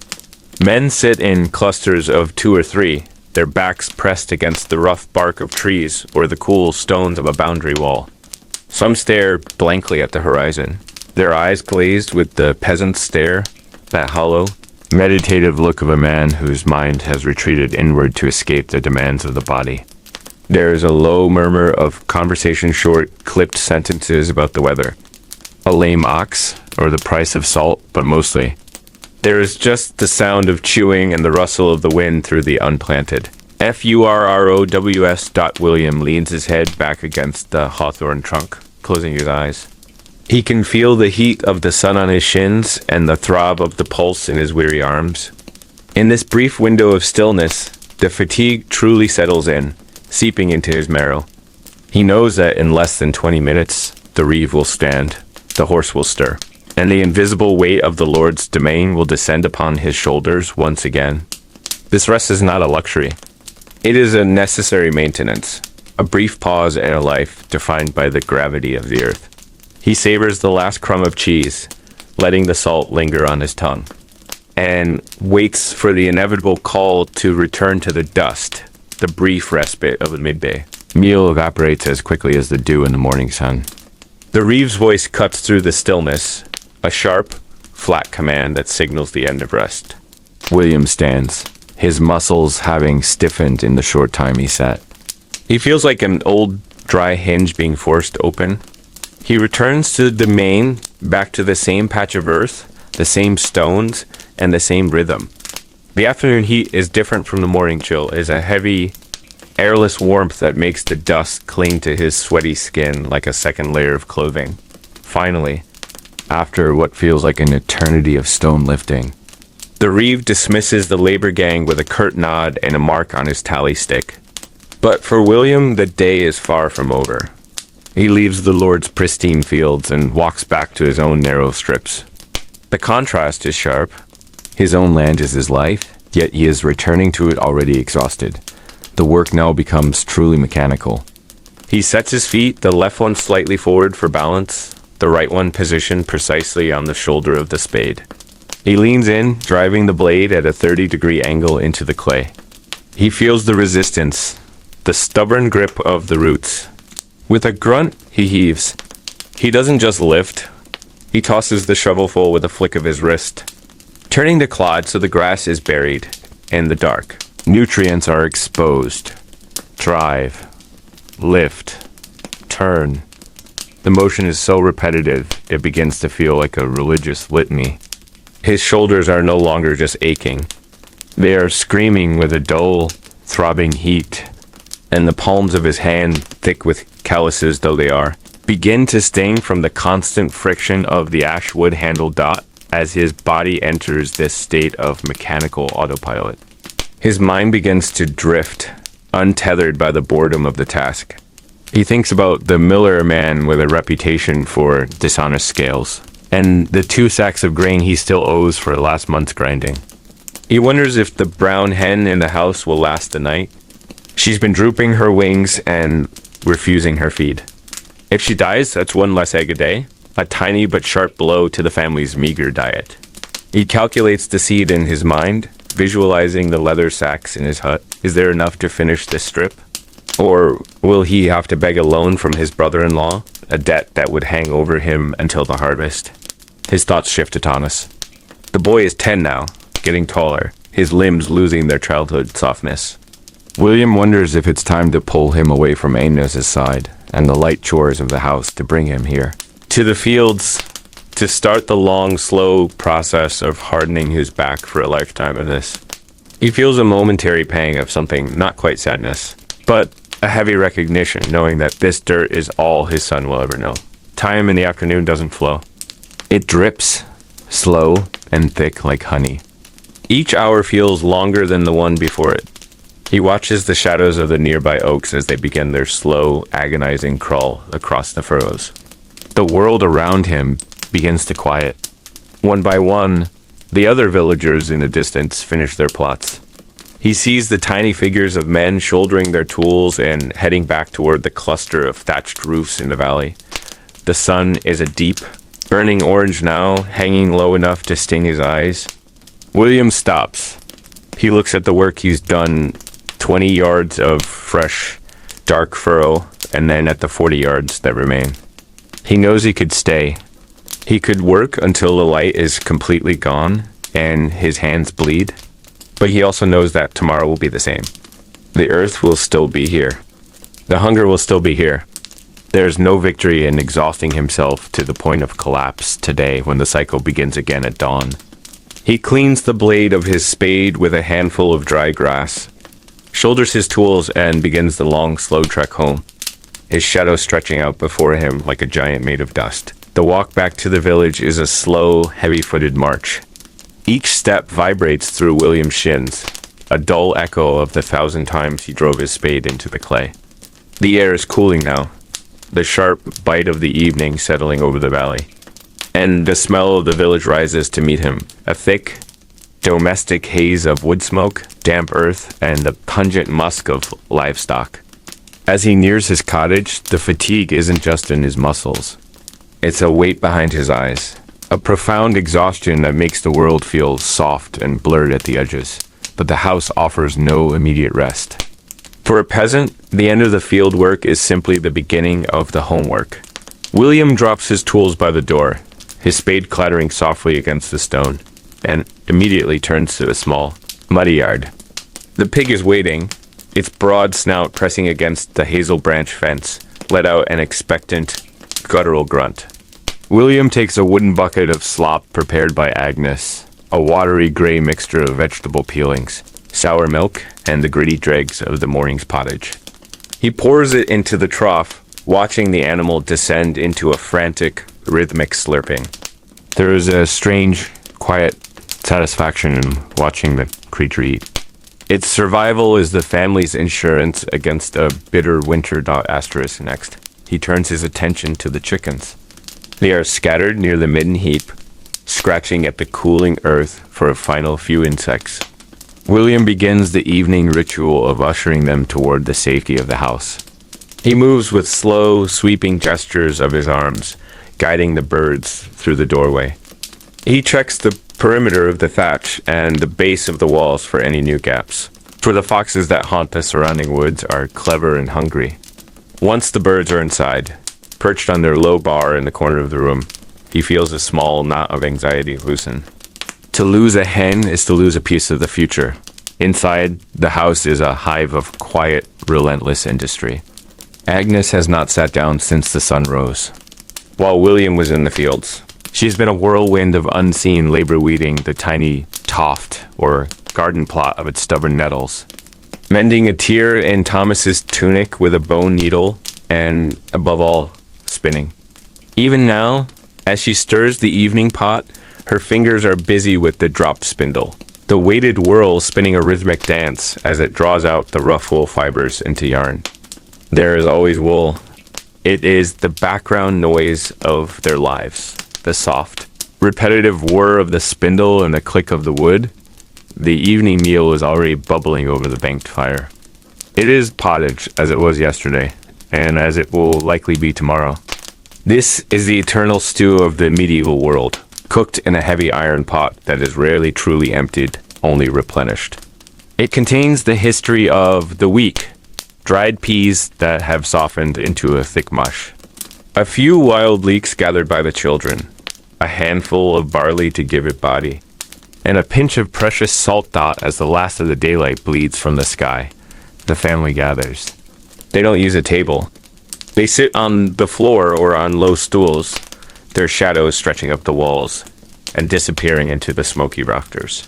Men sit in clusters of 2 or 3, their backs pressed against the rough bark of trees or the cool stones of a boundary wall. Some stare blankly at the horizon, their eyes glazed with the peasant stare, that hollow, meditative look of a man whose mind has retreated inward to escape the demands of the body. There is a low murmur of conversation, short, clipped sentences about the weather, a lame ox, or the price of salt, but mostly there is just the sound of chewing and the rustle of the wind through the unplanted. Furrows. William leans his head back against the hawthorn trunk, closing his eyes. He can feel the heat of the sun on his shins and the throb of the pulse in his weary arms. In this brief window of stillness, the fatigue truly settles in, seeping into his marrow. He knows that in less than 20 minutes, the reeve will stand, the horse will stir, and the invisible weight of the Lord's domain will descend upon his shoulders once again. This rest is not a luxury. It is a necessary maintenance, a brief pause in a life defined by the gravity of the earth. He savors the last crumb of cheese, letting the salt linger on his tongue, and waits for the inevitable call to return to the dust, the brief respite of the midday. Meal evaporates as quickly as the dew in the morning sun. The reeve's voice cuts through the stillness, a sharp, flat command that signals the end of rest. William stands, his muscles having stiffened in the short time he sat. He feels like an old, dry hinge being forced open. He returns to the domain, back to the same patch of earth, the same stones, and the same rhythm. The afternoon heat is different from the morning chill. It is a heavy, airless warmth that makes the dust cling to his sweaty skin like a second layer of clothing. Finally, after what feels like an eternity of stone lifting, the reeve dismisses the labor gang with a curt nod and a mark on his tally stick. But for William, the day is far from over. He leaves the Lord's pristine fields and walks back to his own narrow strips. The contrast is sharp. His own land is his life, yet he is returning to it already exhausted. The work now becomes truly mechanical. He sets his feet, the left one slightly forward for balance, the right one positioned precisely on the shoulder of the spade. He leans in, driving the blade at a 30-degree angle into the clay. He feels the resistance, the stubborn grip of the roots. With a grunt, he heaves. He doesn't just lift. He tosses the shovelful with a flick of his wrist, turning the clod so the grass is buried in the dark. Nutrients are exposed. Drive. Lift. Turn. The motion is so repetitive, it begins to feel like a religious litany. His shoulders are no longer just aching. They are screaming with a dull, throbbing heat, and the palms of his hand, thick with calluses though they are, begin to sting from the constant friction of the ashwood handled dot as his body enters this state of mechanical autopilot. His mind begins to drift, untethered by the boredom of the task. He thinks about the miller man with a reputation for dishonest scales, and the 2 sacks of grain he still owes for last month's grinding. He wonders if the brown hen in the house will last the night. She's been drooping her wings and refusing her feed. If she dies, that's 1 less egg a day, a tiny but sharp blow to the family's meager diet. He calculates the seed in his mind, visualizing the leather sacks in his hut. Is there enough to finish this strip? Or will he have to beg a loan from his brother-in-law, a debt that would hang over him until the harvest? His thoughts shift to Thomas. The boy is 10 now, getting taller, his limbs losing their childhood softness. William wonders if it's time to pull him away from Amos's side and the light chores of the house to bring him here. To the fields, to start the long, slow process of hardening his back for a lifetime of this. He feels a momentary pang of something not quite sadness, but a heavy recognition, knowing that this dirt is all his son will ever know. Time in the afternoon doesn't flow. It drips, slow and thick like honey. Each hour feels longer than the one before it. He watches the shadows of the nearby oaks as they begin their slow, agonizing crawl across the furrows. The world around him begins to quiet. One by one, the other villagers in the distance finish their plots. He sees the tiny figures of men shouldering their tools and heading back toward the cluster of thatched roofs in the valley. The sun is a deep, burning orange now, hanging low enough to sting his eyes. William stops. He looks at the work he's done, 20 yards of fresh, dark furrow, and then at the 40 yards that remain. He knows he could stay. He could work until the light is completely gone and his hands bleed. But he also knows that tomorrow will be the same. The earth will still be here. The hunger will still be here. There's no victory in exhausting himself to the point of collapse today when the cycle begins again at dawn. He cleans the blade of his spade with a handful of dry grass, shoulders his tools, and begins the long, slow trek home, his shadow stretching out before him like a giant made of dust. The walk back to the village is a slow, heavy-footed march. Each step vibrates through William's shins, a dull echo of the 1,000 times he drove his spade into the clay. The air is cooling now, the sharp bite of the evening settling over the valley, and the smell of the village rises to meet him, a thick, domestic haze of wood smoke, damp earth, and the pungent musk of livestock. As he nears his cottage, the fatigue isn't just in his muscles. It's a weight behind his eyes. A profound exhaustion that makes the world feel soft and blurred at the edges, but the house offers no immediate rest. For a peasant, the end of the field work is simply the beginning of the homework. William drops his tools by the door, his spade clattering softly against the stone, and immediately turns to a small, muddy yard. The pig is waiting, its broad snout pressing against the hazel branch fence, let out an expectant, guttural grunt. William takes a wooden bucket of slop prepared by Agnes, a watery gray mixture of vegetable peelings, sour milk, and the gritty dregs of the morning's pottage. He pours it into the trough, watching the animal descend into a frantic, rhythmic slurping. There is a strange, quiet satisfaction in watching the creature eat. Its survival is the family's insurance against a bitter winter. Next, he turns his attention to the chickens. They are scattered near the midden heap, scratching at the cooling earth for a final few insects. William begins the evening ritual of ushering them toward the safety of the house. He moves with slow, sweeping gestures of his arms, guiding the birds through the doorway. He checks the perimeter of the thatch and the base of the walls for any new gaps. For the foxes that haunt the surrounding woods are clever and hungry. Once the birds are inside, perched on their low bar in the corner of the room, he feels a small knot of anxiety loosen. To lose a hen is to lose a piece of the future. Inside, the house is a hive of quiet, relentless industry. Agnes has not sat down since the sun rose. While William was in the fields, she's been a whirlwind of unseen labor weeding the tiny toft or garden plot of its stubborn nettles, mending a tear in Thomas's tunic with a bone needle, and, above all, spinning. Even now, as she stirs the evening pot, her fingers are busy with the drop spindle, the weighted whirl spinning a rhythmic dance as it draws out the rough wool fibers into yarn. There is always wool. It is the background noise of their lives, the soft, repetitive whir of the spindle and the click of the wood. The evening meal is already bubbling over the banked fire. It is pottage, as it was yesterday, and as it will likely be tomorrow. This is the eternal stew of the medieval world, cooked in a heavy iron pot that is rarely truly emptied, only replenished. It contains the history of the week, dried peas that have softened into a thick mush, a few wild leeks gathered by the children, a handful of barley to give it body, and a pinch of precious salt dot as the last of the daylight bleeds from the sky. The family gathers. They don't use a table. They sit on the floor or on low stools, their shadows stretching up the walls and disappearing into the smoky rafters.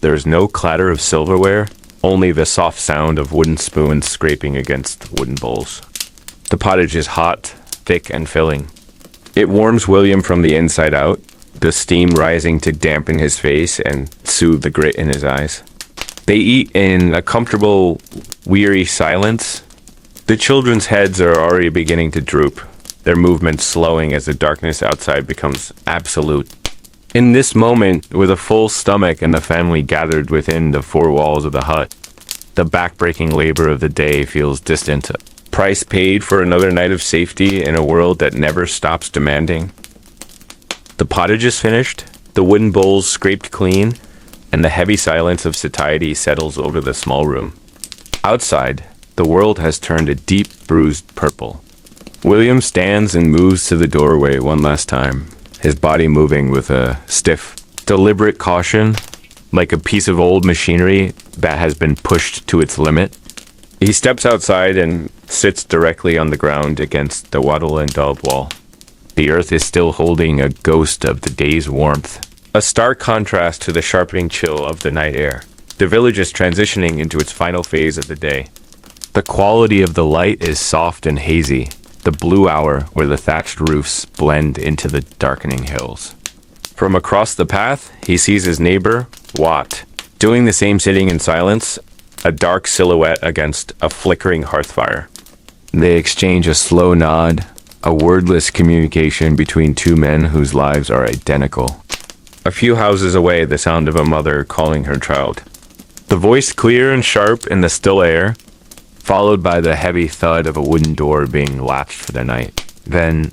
There is no clatter of silverware, only the soft sound of wooden spoons scraping against wooden bowls. The pottage is hot, thick, and filling. It warms William from the inside out, the steam rising to dampen his face and soothe the grit in his eyes. They eat in a comfortable, weary silence. The children's heads are already beginning to droop, their movements slowing as the darkness outside becomes absolute. In this moment, with a full stomach and the family gathered within the four walls of the hut, the back-breaking labor of the day feels distant. Price paid for another night of safety in a world that never stops demanding. The pottage is finished, the wooden bowls scraped clean, and the heavy silence of satiety settles over the small room. Outside, the world has turned a deep, bruised purple. William stands and moves to the doorway one last time, his body moving with a stiff, deliberate caution, like a piece of old machinery that has been pushed to its limit. He steps outside and sits directly on the ground against the wattle and daub wall. The earth is still holding a ghost of the day's warmth, a stark contrast to the sharpening chill of the night air. The village is transitioning into its final phase of the day. The quality of the light is soft and hazy, the blue hour where the thatched roofs blend into the darkening hills. From across the path, he sees his neighbor, Watt, doing the same, sitting in silence, a dark silhouette against a flickering hearth fire. They exchange a slow nod, a wordless communication between two men whose lives are identical. A few houses away, the sound of a mother calling her child. The voice clear and sharp in the still air, followed by the heavy thud of a wooden door being latched for the night. Then,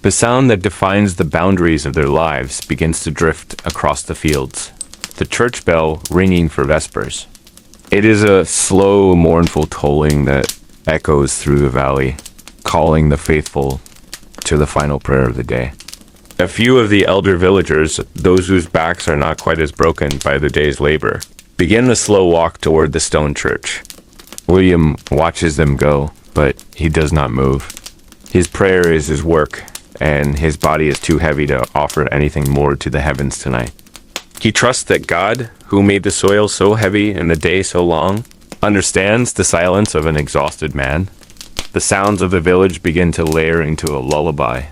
the sound that defines the boundaries of their lives begins to drift across the fields, the church bell ringing for vespers. It is a slow, mournful tolling that echoes through the valley, calling the faithful to the final prayer of the day. A few of the elder villagers, those whose backs are not quite as broken by the day's labor, begin the slow walk toward the stone church. William watches them go, but he does not move. His prayer is his work, and his body is too heavy to offer anything more to the heavens tonight. He trusts that God, who made the soil so heavy and the day so long, understands the silence of an exhausted man. The sounds of the village begin to layer into a lullaby.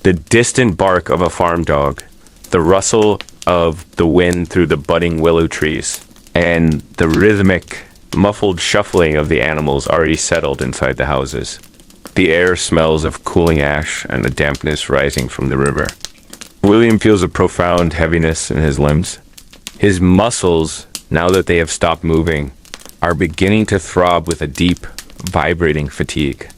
The distant bark of a farm dog, the rustle of the wind through the budding willow trees, and the rhythmic, muffled shuffling of the animals already settled inside the houses. The air smells of cooling ash and the dampness rising from the river. William feels a profound heaviness in his limbs. His muscles, now that they have stopped moving, are beginning to throb with a deep, vibrating fatigue.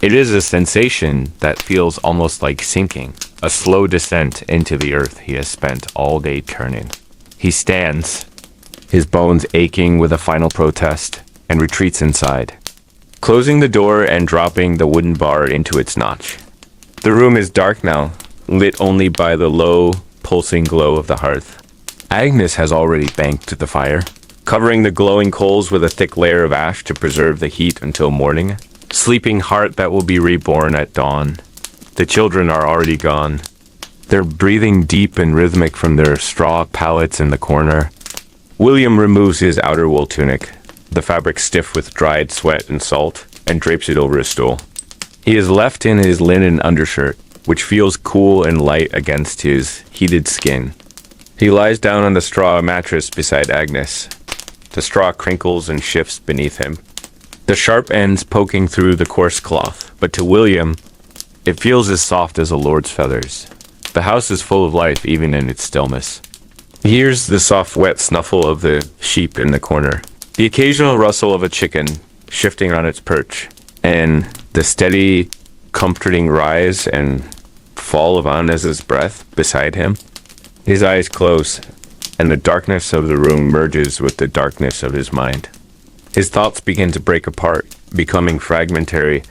It is a sensation that feels almost like sinking, a slow descent into the earth he has spent all day turning. He stands, his bones aching with a final protest, and retreats inside, closing the door and dropping the wooden bar into its notch. The room is dark now, lit only by the low, pulsing glow of the hearth. Agnes has already banked the fire, covering the glowing coals with a thick layer of ash to preserve the heat until morning. Sleeping heart that will be reborn at dawn. The children are already gone. They're breathing deep and rhythmic from their straw pallets in the corner. William removes his outer wool tunic, the fabric stiff with dried sweat and salt, and drapes it over a stool. He is left in his linen undershirt, which feels cool and light against his heated skin. He lies down on the straw mattress beside Agnes. The straw crinkles and shifts beneath him, the sharp ends poking through the coarse cloth, but to William, it feels as soft as a lord's feathers. The house is full of life even in its stillness. He hears the soft wet snuffle of the sheep in the corner, the occasional rustle of a chicken shifting on its perch, and the steady, comforting rise and fall of Agnes's breath beside him. His eyes close, and the darkness of the room merges with the darkness of his mind. His thoughts begin to break apart, becoming fragmentary,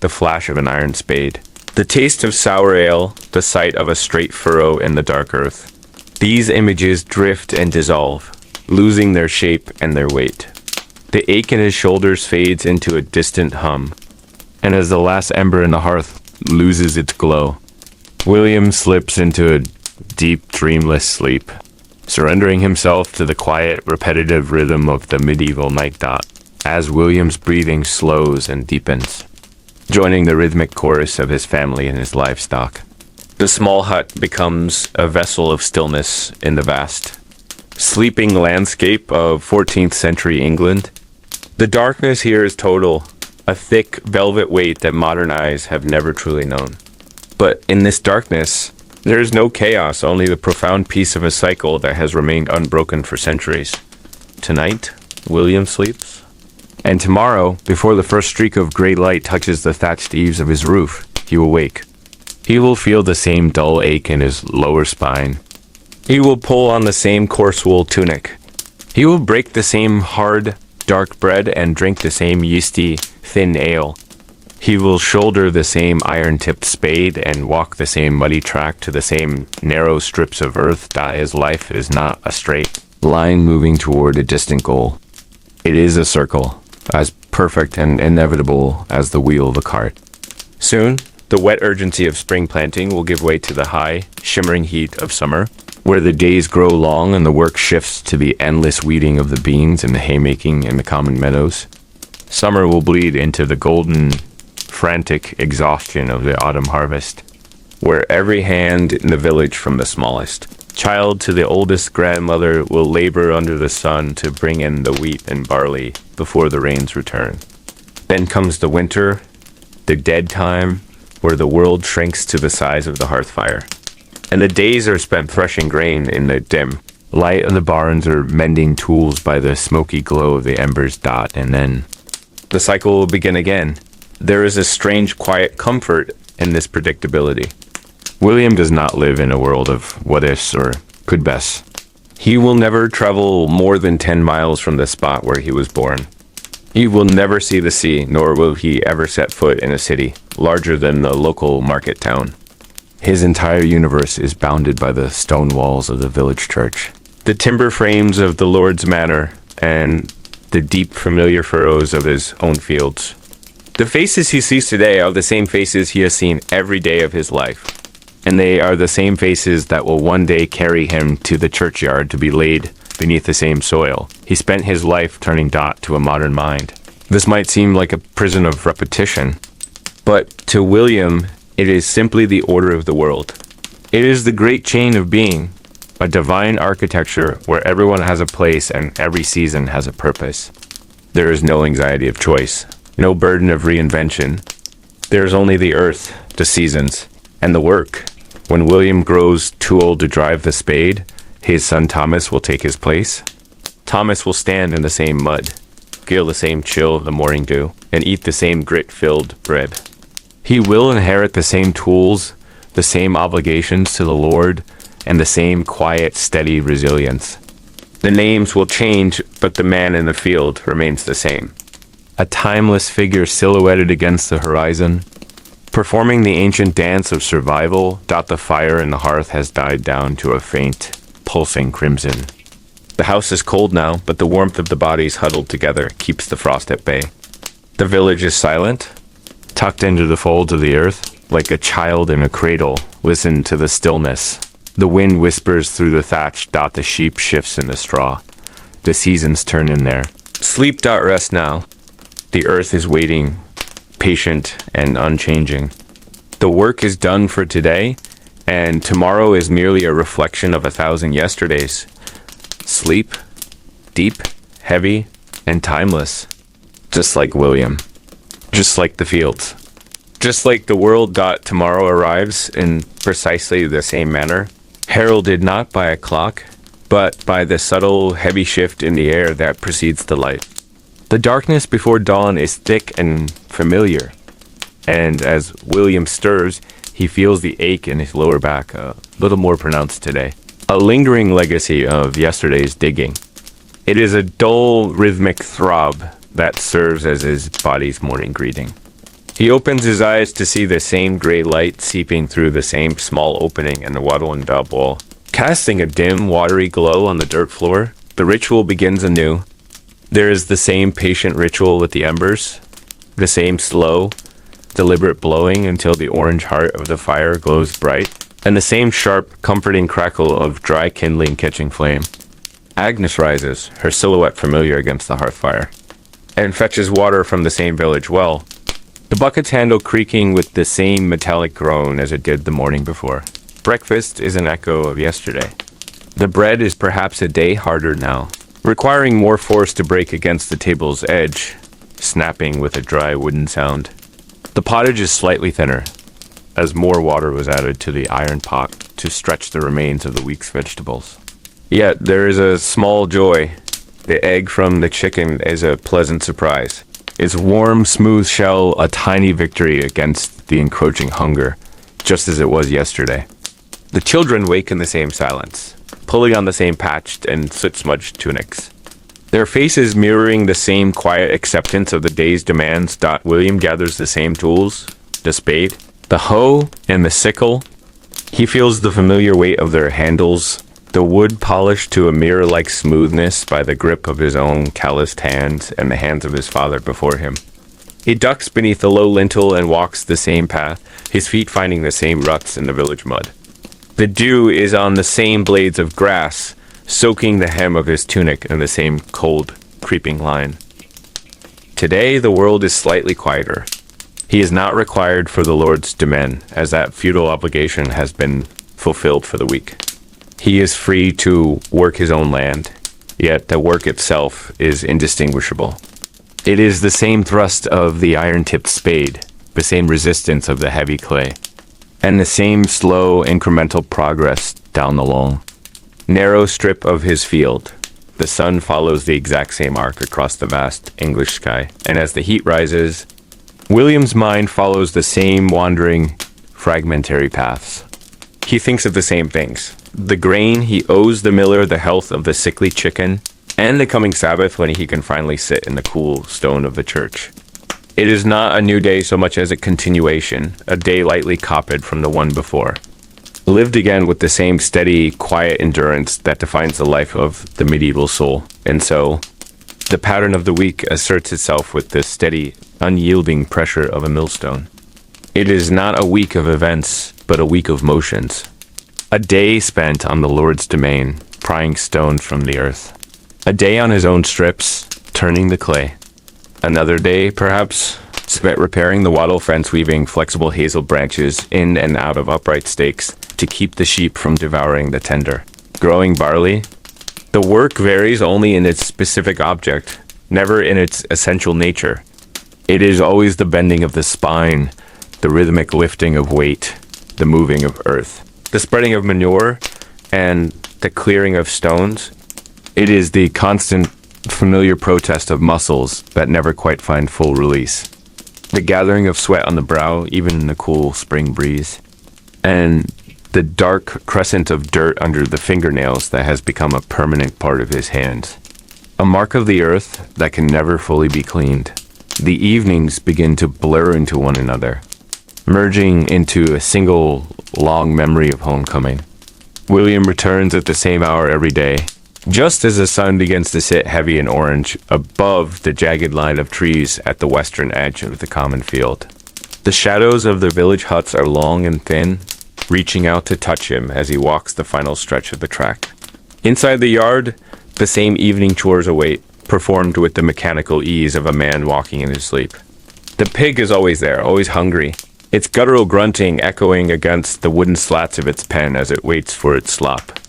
the flash of an iron spade. The taste of sour ale, the sight of a straight furrow in the dark earth. These images drift and dissolve, losing their shape and their weight. The ache in his shoulders fades into a distant hum, and as the last ember in the hearth loses its glow, William slips into a deep, dreamless sleep, surrendering himself to the quiet, repetitive rhythm of the medieval night dot, as William's breathing slows and deepens, joining the rhythmic chorus of his family and his livestock. The small hut becomes a vessel of stillness in the vast, sleeping landscape of 14th century England. The darkness here is total, a thick velvet weight that modern eyes have never truly known. But in this darkness, there is no chaos, only the profound peace of a cycle that has remained unbroken for centuries. Tonight, William sleeps. And tomorrow, before the first streak of gray light touches the thatched eaves of his roof, he will wake. He will feel the same dull ache in his lower spine. He will pull on the same coarse wool tunic. He will break the same hard, dark bread and drink the same yeasty, thin ale. He will shoulder the same iron-tipped spade and walk the same muddy track to the same narrow strips of earth that his life is not a straight line moving toward a distant goal. It is a circle, as perfect and inevitable as the wheel of a cart. Soon, the wet urgency of spring planting will give way to the high, shimmering heat of summer, where the days grow long and the work shifts to the endless weeding of the beans and the haymaking in the common meadows. Summer will bleed into the golden, frantic exhaustion of the autumn harvest, where every hand in the village, from the smallest child to the oldest grandmother, will labor under the sun to bring in the wheat and barley before the rains return. Then comes the winter, the dead time, where the world shrinks to the size of the hearth fire, and the days are spent threshing grain in the dim light of the barns or mending tools by the smoky glow of the embers dot, and then the cycle will begin again. There is a strange quiet comfort in this predictability. William does not live in a world of what-ifs or could-bes. He will never travel more than 10 miles from the spot where he was born. He will never see the sea, nor will he ever set foot in a city larger than the local market town. His entire universe is bounded by the stone walls of the village church, the timber frames of the Lord's manor, and the deep familiar furrows of his own fields. The faces he sees today are the same faces he has seen every day of his life, and they are the same faces that will one day carry him to the churchyard to be laid beneath the same soil. He spent his life turning dot to a modern mind. This might seem like a prison of repetition, but to William, it is simply the order of the world. It is the great chain of being, a divine architecture where everyone has a place and every season has a purpose. There is no anxiety of choice, no burden of reinvention. There is only the earth, the seasons, and the work. When William grows too old to drive the spade, his son Thomas will take his place. Thomas will stand in the same mud, feel the same chill of the morning dew, and eat the same grit-filled bread. He will inherit the same tools, the same obligations to the Lord, and the same quiet, steady resilience. The names will change, but the man in the field remains the same. A timeless figure silhouetted against the horizon, performing the ancient dance of survival. The fire in the hearth has died down to a faint, pulsing crimson. The house is cold now, but the warmth of the bodies huddled together keeps the frost at bay. The village is silent, tucked into the folds of the earth, like a child in a cradle. Listen to the stillness. The wind whispers through the thatch. The sheep shifts in the straw. The seasons turn in there. Sleep. Rest now. The earth is waiting, patient and unchanging. The work is done for today, and tomorrow is merely a reflection of 1,000 yesterdays. Sleep, deep, heavy, and timeless. Just like William. Just like the fields. Just like the world. Tomorrow arrives in precisely the same manner, heralded not by a clock, but by the subtle, heavy shift in the air that precedes the light. The darkness before dawn is thick and familiar, and as William stirs, he feels the ache in his lower back a little more pronounced today. A lingering legacy of yesterday's digging. It is a dull, rhythmic throb that serves as his body's morning greeting. He opens his eyes to see the same gray light seeping through the same small opening in the wattle and daub wall. Casting a dim, watery glow on the dirt floor, the ritual begins anew. There is the same patient ritual with the embers, the same slow, deliberate blowing until the orange heart of the fire glows bright, and the same sharp, comforting crackle of dry kindling catching flame. Agnes rises, her silhouette familiar against the hearth fire, and fetches water from the same village well, the bucket's handle creaking with the same metallic groan as it did the morning before. Breakfast is an echo of yesterday. The bread is perhaps a day harder now, requiring more force to break against the table's edge, snapping with a dry wooden sound. The pottage is slightly thinner, as more water was added to the iron pot to stretch the remains of the week's vegetables. Yet there is a small joy. The egg from the chicken is a pleasant surprise. Its warm, smooth shell a tiny victory against the encroaching hunger, just as it was yesterday. The children wake in the same silence, pulling on the same patched and soot-smudged tunics. Their faces mirroring the same quiet acceptance of the day's demands. William gathers the same tools, the spade, the hoe, and the sickle. He feels the familiar weight of their handles, the wood polished to a mirror-like smoothness by the grip of his own calloused hands and the hands of his father before him. He ducks beneath the low lintel and walks the same path, his feet finding the same ruts in the village mud. The dew is on the same blades of grass, soaking the hem of his tunic in the same cold, creeping line. Today the world is slightly quieter. He is not required for the Lord's demesne, as that feudal obligation has been fulfilled for the week. He is free to work his own land, yet the work itself is indistinguishable. It is the same thrust of the iron-tipped spade, the same resistance of the heavy clay, and the same slow, incremental progress down the long, narrow strip of his field. The sun follows the exact same arc across the vast English sky, and as the heat rises, William's mind follows the same wandering, fragmentary paths. He thinks of the same things. The grain he owes the miller, the health of the sickly chicken, and the coming Sabbath when he can finally sit in the cool stone of the church. It is not a new day so much as a continuation, a day lightly copied from the one before, lived again with the same steady, quiet endurance that defines the life of the medieval soul. And so, the pattern of the week asserts itself with the steady, unyielding pressure of a millstone. It is not a week of events, but a week of motions. A day spent on the Lord's domain, prying stones from the earth. A day on his own strips, turning the clay. Another day, perhaps, spent repairing the wattle fence, weaving flexible hazel branches in and out of upright stakes to keep the sheep from devouring the tender. Growing barley. The work varies only in its specific object, never in its essential nature. It is always the bending of the spine, the rhythmic lifting of weight, the moving of earth, the spreading of manure, and the clearing of stones. It is the constant, familiar protest of muscles that never quite find full release. The gathering of sweat on the brow, even in the cool spring breeze. And the dark crescent of dirt under the fingernails that has become a permanent part of his hands. A mark of the earth that can never fully be cleaned. The evenings begin to blur into one another, merging into a single long memory of homecoming. William returns at the same hour every day, just as the sun begins to sit heavy and orange above the jagged line of trees at the western edge of the common field. The shadows of the village huts are long and thin, reaching out to touch him as he walks the final stretch of the track. Inside the yard, the same evening chores await, performed with the mechanical ease of a man walking in his sleep. The pig is always there, always hungry, its guttural grunting echoing against the wooden slats of its pen as it waits for its slop.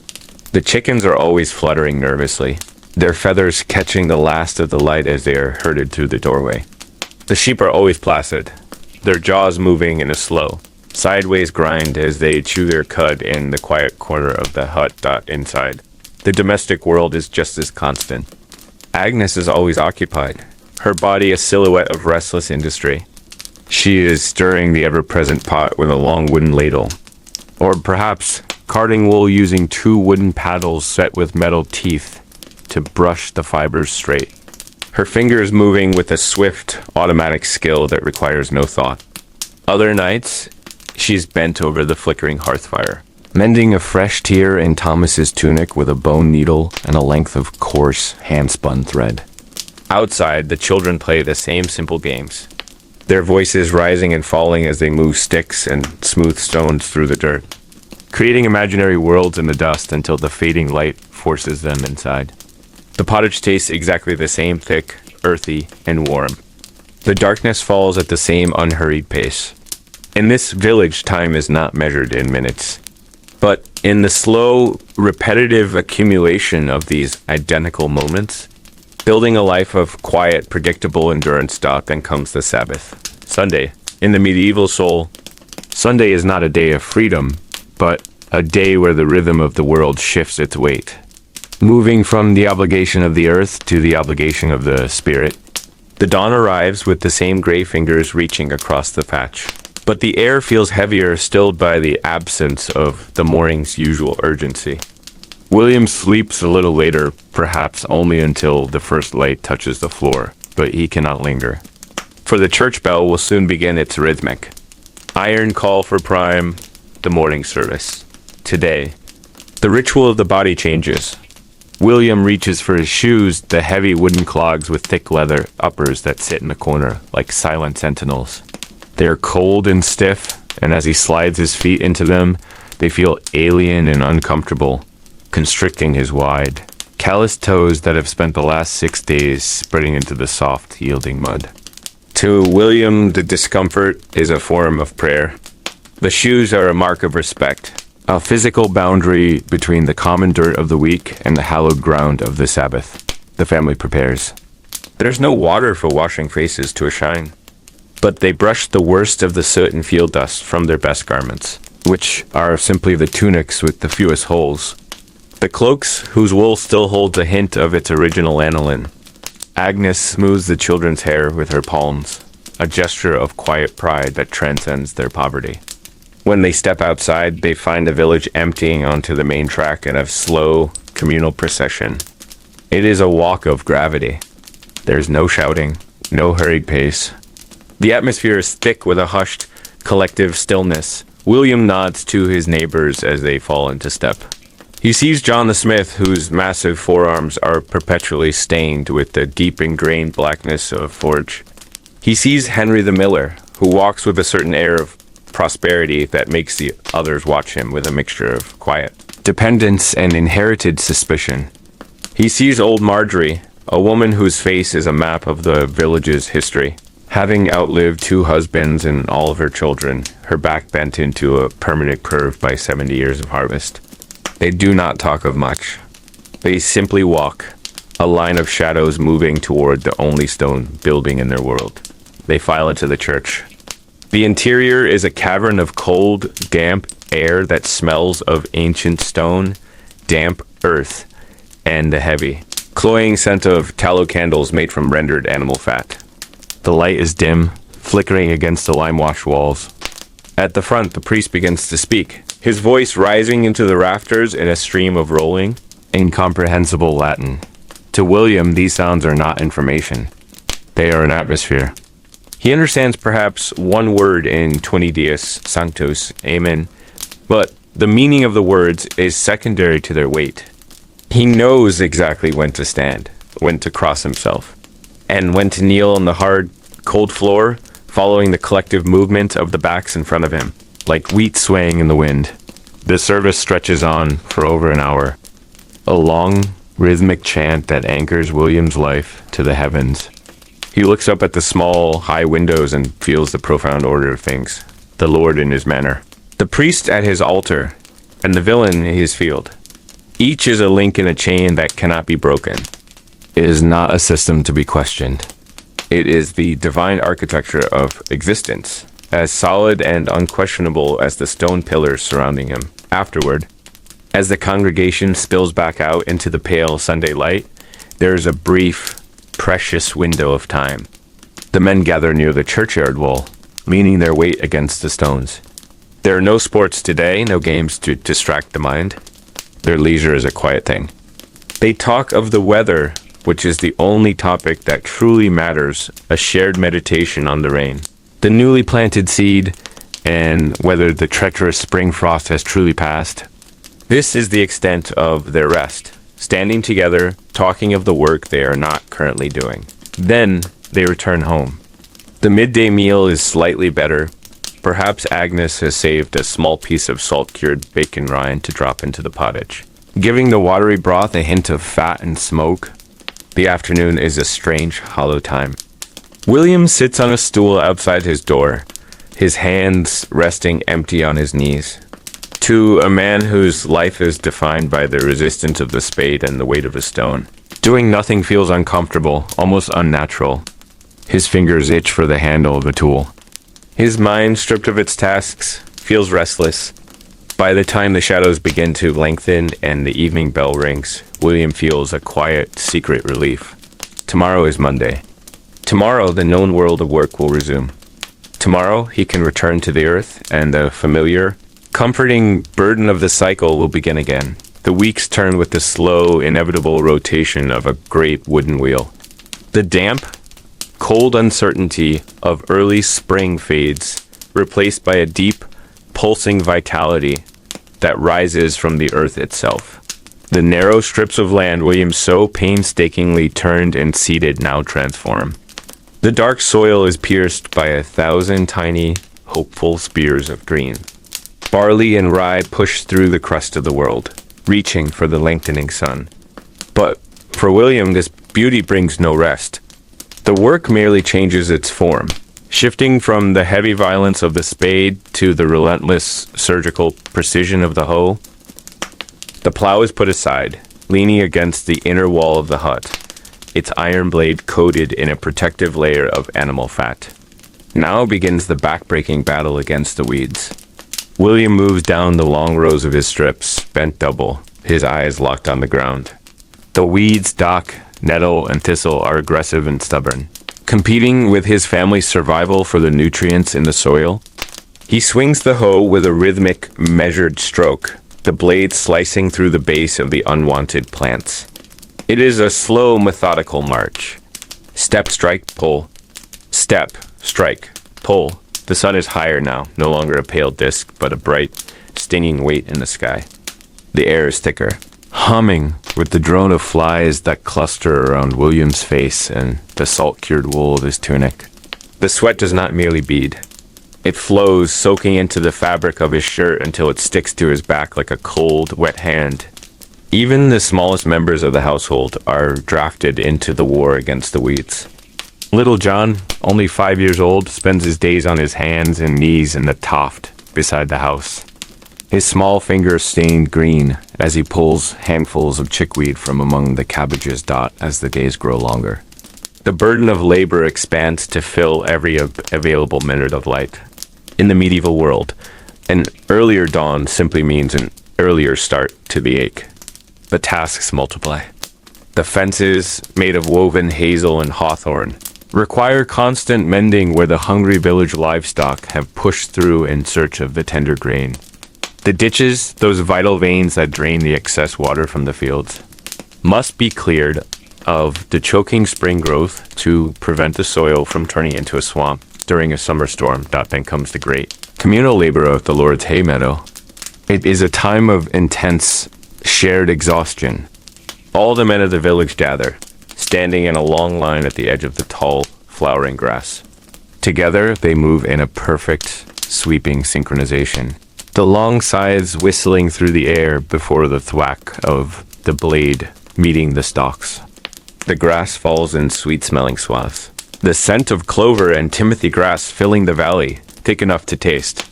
The chickens are always fluttering nervously, their feathers catching the last of the light as they are herded through the doorway. The sheep are always placid, their jaws moving in a slow, sideways grind as they chew their cud in the quiet corner of the hut inside. The domestic world is just as constant. Agnes is always occupied, her body a silhouette of restless industry. She is stirring the ever-present pot with a long wooden ladle, or perhaps carding wool using 2 wooden paddles set with metal teeth to brush the fibers straight. Her fingers moving with a swift, automatic skill that requires no thought. Other nights, she's bent over the flickering hearth fire, mending a fresh tear in Thomas's tunic with a bone needle and a length of coarse, hand-spun thread. Outside, the children play the same simple games, their voices rising and falling as they move sticks and smooth stones through the dirt, creating imaginary worlds in the dust until the fading light forces them inside. The pottage tastes exactly the same, thick, earthy, and warm. The darkness falls at the same unhurried pace. In this village, time is not measured in minutes, but in the slow, repetitive accumulation of these identical moments, building a life of quiet, predictable endurance, then comes the Sabbath. Sunday. In the medieval soul, Sunday is not a day of freedom, but a day where the rhythm of the world shifts its weight, moving from the obligation of the earth to the obligation of the spirit. The dawn arrives with the same gray fingers reaching across the patch, but the air feels heavier, stilled by the absence of the morning's usual urgency. William sleeps a little later, perhaps only until the first light touches the floor, but he cannot linger. For the church bell will soon begin its rhythmic iron call for prime, the morning service. Today, the ritual of the body changes. William reaches for his shoes, the heavy wooden clogs with thick leather uppers that sit in the corner like silent sentinels. They are cold and stiff, and as he slides his feet into them, they feel alien and uncomfortable, constricting his wide, calloused toes that have spent the last 6 days spreading into the soft, yielding mud. To William, the discomfort is a form of prayer. The shoes are a mark of respect, a physical boundary between the common dirt of the week and the hallowed ground of the Sabbath. The family prepares. There's no water for washing faces to a shine, but they brush the worst of the soot and field dust from their best garments, which are simply the tunics with the fewest holes. The cloaks, whose wool still holds a hint of its original aniline. Agnes smooths the children's hair with her palms, a gesture of quiet pride that transcends their poverty. When they step outside, they find the village emptying onto the main track in a slow, communal procession. It is a walk of gravity. There's no shouting, no hurried pace. The atmosphere is thick with a hushed, collective stillness. William nods to his neighbors as they fall into step. He sees John the Smith, whose massive forearms are perpetually stained with the deep ingrained blackness of forge. He sees Henry the Miller, who walks with a certain air of prosperity that makes the others watch him with a mixture of quiet dependence and inherited suspicion. He sees old Marjorie, a woman whose face is a map of the village's history. Having outlived 2 husbands and all of her children, her back bent into a permanent curve by 70 years of harvest. They do not talk of much. They simply walk, a line of shadows moving toward the only stone building in their world. They file into the church. The interior is a cavern of cold, damp air that smells of ancient stone, damp earth, and the heavy, cloying scent of tallow candles made from rendered animal fat. The light is dim, flickering against the lime-washed walls. At the front, the priest begins to speak, his voice rising into the rafters in a stream of rolling, incomprehensible Latin. To William, these sounds are not information. They are an atmosphere. He understands perhaps one word in 20 Dies Sanctus, Amen, but the meaning of the words is secondary to their weight. He knows exactly when to stand, when to cross himself, and when to kneel on the hard, cold floor, following the collective movement of the backs in front of him, like wheat swaying in the wind. The service stretches on for over an hour, a long, rhythmic chant that anchors William's life to the heavens. He looks up at the small, high windows and feels the profound order of things, the Lord in his manner, the priest at his altar, and the villain in his field. Each is a link in a chain that cannot be broken. It is not a system to be questioned. It is the divine architecture of existence, as solid and unquestionable as the stone pillars surrounding him. Afterward, as the congregation spills back out into the pale Sunday light, there is a brief, precious window of time. The men gather near the churchyard wall, leaning their weight against the stones. There are no sports today, no games to distract the mind. Their leisure is a quiet thing. They talk of the weather, which is the only topic that truly matters, a shared meditation on the rain. The newly planted seed, and whether the treacherous spring frost has truly passed. This is the extent of their rest, standing together, talking of the work they are not currently doing. Then they return home. The midday meal is slightly better. Perhaps Agnes has saved a small piece of salt-cured bacon rind to drop into the pottage, giving the watery broth a hint of fat and smoke. The afternoon is a strange, hollow time. William sits on a stool outside his door, his hands resting empty on his knees. To a man whose life is defined by the resistance of the spade and the weight of a stone, doing nothing feels uncomfortable, almost unnatural. His fingers itch for the handle of the tool. His mind, stripped of its tasks, feels restless. By the time the shadows begin to lengthen and the evening bell rings, William feels a quiet, secret relief. Tomorrow is Monday. Tomorrow, the known world of work will resume. Tomorrow, he can return to the earth, and the familiar, comforting burden of the cycle will begin again. The weeks turn with the slow, inevitable rotation of a great wooden wheel. The damp, cold uncertainty of early spring fades, replaced by a deep, pulsing vitality that rises from the earth itself. The narrow strips of land William so painstakingly turned and seeded now transform. The dark soil is pierced by 1,000 tiny, hopeful spears of green. Barley and rye push through the crust of the world, reaching for the lengthening sun. But for William, this beauty brings no rest. The work merely changes its form, shifting from the heavy violence of the spade to the relentless surgical precision of the hoe. The plow is put aside, leaning against the inner wall of the hut, its iron blade coated in a protective layer of animal fat. Now begins the back-breaking battle against the weeds. William moves down the long rows of his strips, bent double, his eyes locked on the ground. The weeds, dock, nettle, and thistle are aggressive and stubborn, competing with his family's survival for the nutrients in the soil. He swings the hoe with a rhythmic, measured stroke, the blade slicing through the base of the unwanted plants. It is a slow, methodical march. Step, strike, pull. Step, strike, pull. The sun is higher now, no longer a pale disk, but a bright, stinging weight in the sky. The air is thicker, humming with the drone of flies that cluster around William's face and the salt-cured wool of his tunic. The sweat does not merely bead. It flows, soaking into the fabric of his shirt until it sticks to his back like a cold, wet hand. Even the smallest members of the household are drafted into the war against the weeds. Little John, only 5 years old, spends his days on his hands and knees in the toft beside the house. His small fingers stained green as he pulls handfuls of chickweed from among the cabbages dot as the days grow longer. The burden of labor expands to fill every available minute of light. In the medieval world, an earlier dawn simply means an earlier start to the ache. The tasks multiply. The fences, made of woven hazel and hawthorn, require constant mending where the hungry village livestock have pushed through in search of the tender grain. The ditches, those vital veins that drain the excess water from the fields, must be cleared of the choking spring growth to prevent the soil from turning into a swamp during a summer storm that then comes the great communal labor of the Lord's hay meadow. It is a time of intense shared exhaustion. All the men of the village gather, standing in a long line at the edge of the tall, flowering grass. Together, they move in a perfect, sweeping synchronization. The long scythes whistling through the air before the thwack of the blade meeting the stalks. The grass falls in sweet-smelling swaths. The scent of clover and timothy grass filling the valley, thick enough to taste.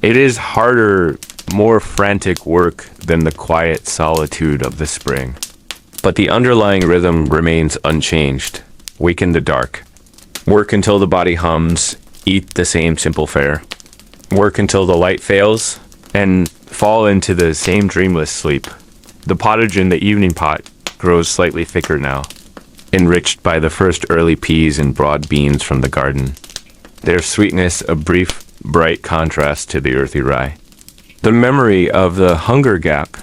It is harder, more frantic work than the quiet solitude of the spring. But the underlying rhythm remains unchanged. Wake in the dark. Work until the body hums, eat the same simple fare. Work until the light fails, and fall into the same dreamless sleep. The pottage in the evening pot grows slightly thicker now, enriched by the first early peas and broad beans from the garden. Their sweetness a brief, bright contrast to the earthy rye. The memory of the hunger gap,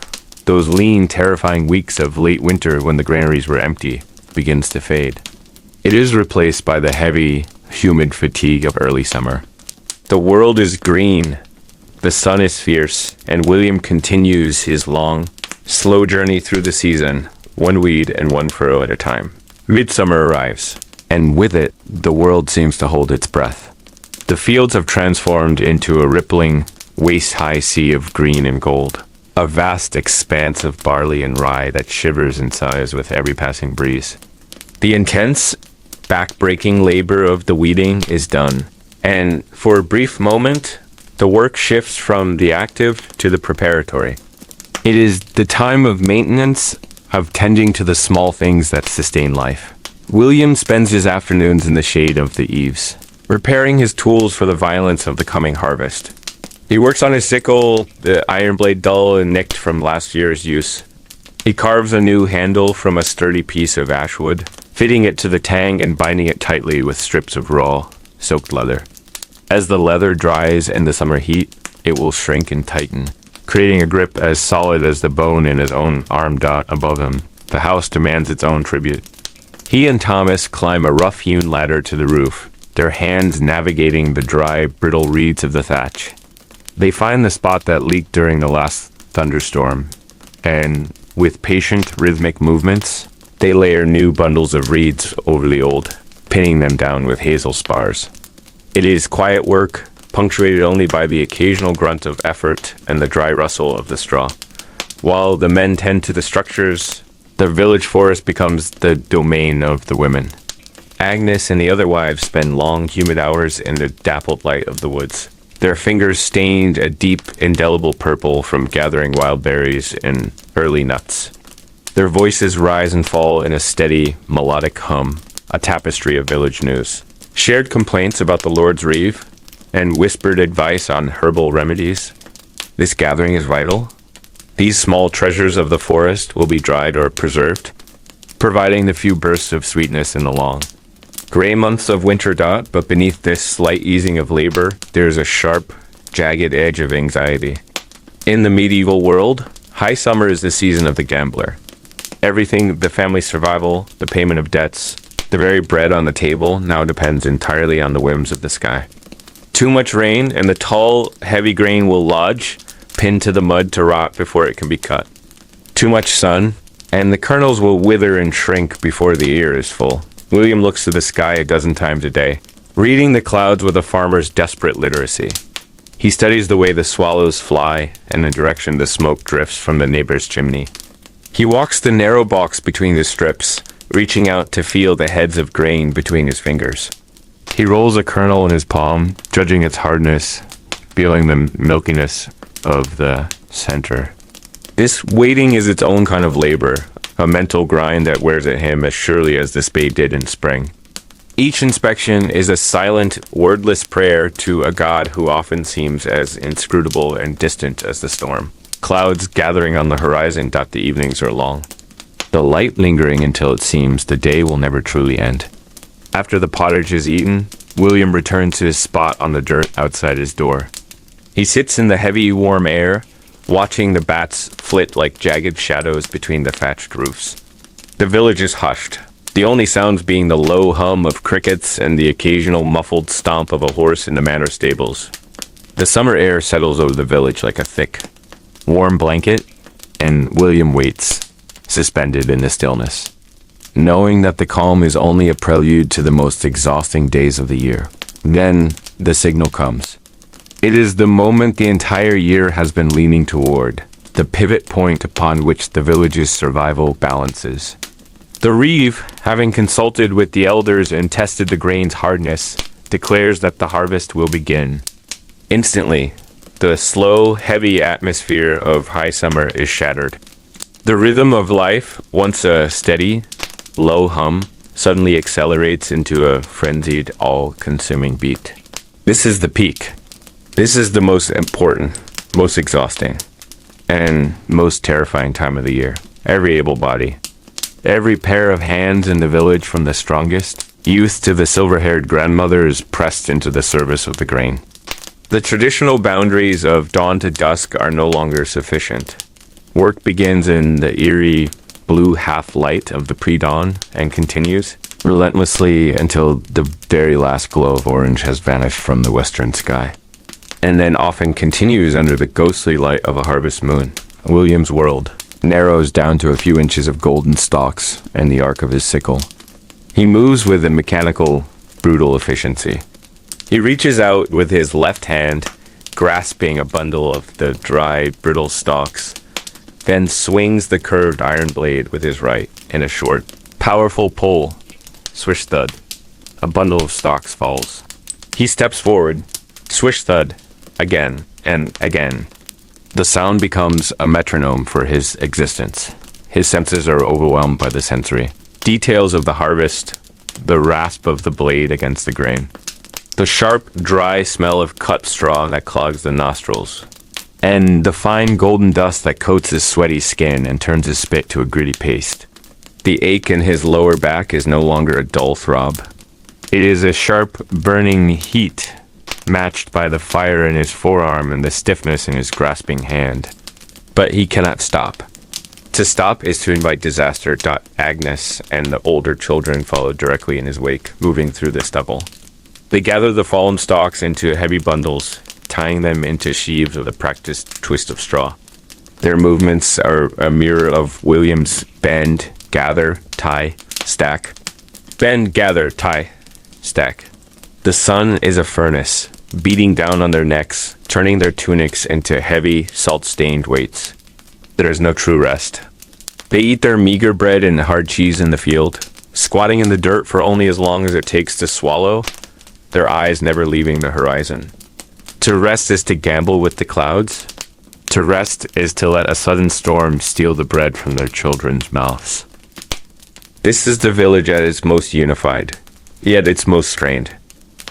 those lean, terrifying weeks of late winter when the granaries were empty, begins to fade. It is replaced by the heavy, humid fatigue of early summer. The world is green, the sun is fierce, and William continues his long, slow journey through the season, one weed and one furrow at a time. Midsummer arrives, and with it, the world seems to hold its breath. The fields have transformed into a rippling, waist-high sea of green and gold, a vast expanse of barley and rye that shivers and sighs with every passing breeze. The intense, back-breaking labor of the weeding is done, and for a brief moment, the work shifts from the active to the preparatory. It is the time of maintenance, of tending to the small things that sustain life. William spends his afternoons in the shade of the eaves, repairing his tools for the violence of the coming harvest. He works on his sickle, the iron blade dull and nicked from last year's use. He carves a new handle from a sturdy piece of ash wood, fitting it to the tang and binding it tightly with strips of raw, soaked leather. As the leather dries in the summer heat, it will shrink and tighten, creating a grip as solid as the bone in his own arm dot above him. The house demands its own tribute. He and Thomas climb a rough-hewn ladder to the roof, their hands navigating the dry, brittle reeds of the thatch. They find the spot that leaked during the last thunderstorm, and with patient, rhythmic movements, they layer new bundles of reeds over the old, pinning them down with hazel spars. It is quiet work, punctuated only by the occasional grunt of effort and the dry rustle of the straw. While the men tend to the structures, the village forest becomes the domain of the women. Agnes and the other wives spend long, humid hours in the dappled light of the woods, their fingers stained a deep, indelible purple from gathering wild berries and early nuts. Their voices rise and fall in a steady, melodic hum, a tapestry of village news. Shared complaints about the Lord's Reeve, and whispered advice on herbal remedies. This gathering is vital. These small treasures of the forest will be dried or preserved, providing the few bursts of sweetness in the long, gray months of winter dot, but beneath this slight easing of labor, there is a sharp, jagged edge of anxiety. In the medieval world, high summer is the season of the gambler. Everything, the family's survival, the payment of debts, the very bread on the table now depends entirely on the whims of the sky. Too much rain and the tall, heavy grain will lodge, pinned to the mud to rot before it can be cut. Too much sun, and the kernels will wither and shrink before the ear is full. William looks to the sky a dozen times a day, reading the clouds with a farmer's desperate literacy. He studies the way the swallows fly and the direction the smoke drifts from the neighbor's chimney. He walks the narrow box between the strips, reaching out to feel the heads of grain between his fingers. He rolls a kernel in his palm, judging its hardness, feeling the milkiness of the center. This waiting is its own kind of labor, a mental grind that wears at him as surely as the spade did in spring. Each inspection is a silent, wordless prayer to a God who often seems as inscrutable and distant as the storm. Clouds gathering on the horizon dot the evenings are long, the light lingering until it seems the day will never truly end. After the pottage is eaten, William returns to his spot on the dirt outside his door. He sits in the heavy, warm air, watching the bats flit like jagged shadows between the thatched roofs. The village is hushed, the only sounds being the low hum of crickets and the occasional muffled stomp of a horse in the manor stables. The summer air settles over the village like a thick, warm blanket, and William waits, suspended in the stillness, knowing that the calm is only a prelude to the most exhausting days of the year. Then the signal comes. It is the moment the entire year has been leaning toward, the pivot point upon which the village's survival balances. The reeve, having consulted with the elders and tested the grain's hardness, declares that the harvest will begin. Instantly, the slow, heavy atmosphere of high summer is shattered. The rhythm of life, once a steady, low hum, suddenly accelerates into a frenzied, all-consuming beat. This is the peak. This is the most important, most exhausting, and most terrifying time of the year. Every able body, every pair of hands in the village, from the strongest youth to the silver-haired grandmother, is pressed into the service of the grain. The traditional boundaries of dawn to dusk are no longer sufficient. Work begins in the eerie blue half-light of the pre-dawn and continues relentlessly until the very last glow of orange has vanished from the western sky, and then often continues under the ghostly light of a harvest moon. William's world narrows down to a few inches of golden stalks and the arc of his sickle. He moves with a mechanical, brutal efficiency. He reaches out with his left hand, grasping a bundle of the dry, brittle stalks, then swings the curved iron blade with his right in a short, powerful pull. Swish thud. A bundle of stalks falls. He steps forward. Swish thud. Again and again. The sound becomes a metronome for his existence. His senses are overwhelmed by the sensory details of the harvest, the rasp of the blade against the grain, the sharp, dry smell of cut straw that clogs the nostrils, and the fine golden dust that coats his sweaty skin and turns his spit to a gritty paste. The ache in his lower back is no longer a dull throb. It is a sharp, burning heat, matched by the fire in his forearm and the stiffness in his grasping hand. But he cannot stop. To stop is to invite disaster. Agnes and the older children follow directly in his wake, moving through the stubble. They gather the fallen stalks into heavy bundles, tying them into sheaves with a practiced twist of straw. Their movements are a mirror of William's bend, gather, tie, stack. Bend, gather, tie, stack. The sun is a furnace, beating down on their necks, turning their tunics into heavy, salt-stained weights. There is no true rest. They eat their meager bread and hard cheese in the field, squatting in the dirt for only as long as it takes to swallow, their eyes never leaving the horizon. To rest is to gamble with the clouds. To rest is to let a sudden storm steal the bread from their children's mouths. This is the village at its most unified, yet its most strained.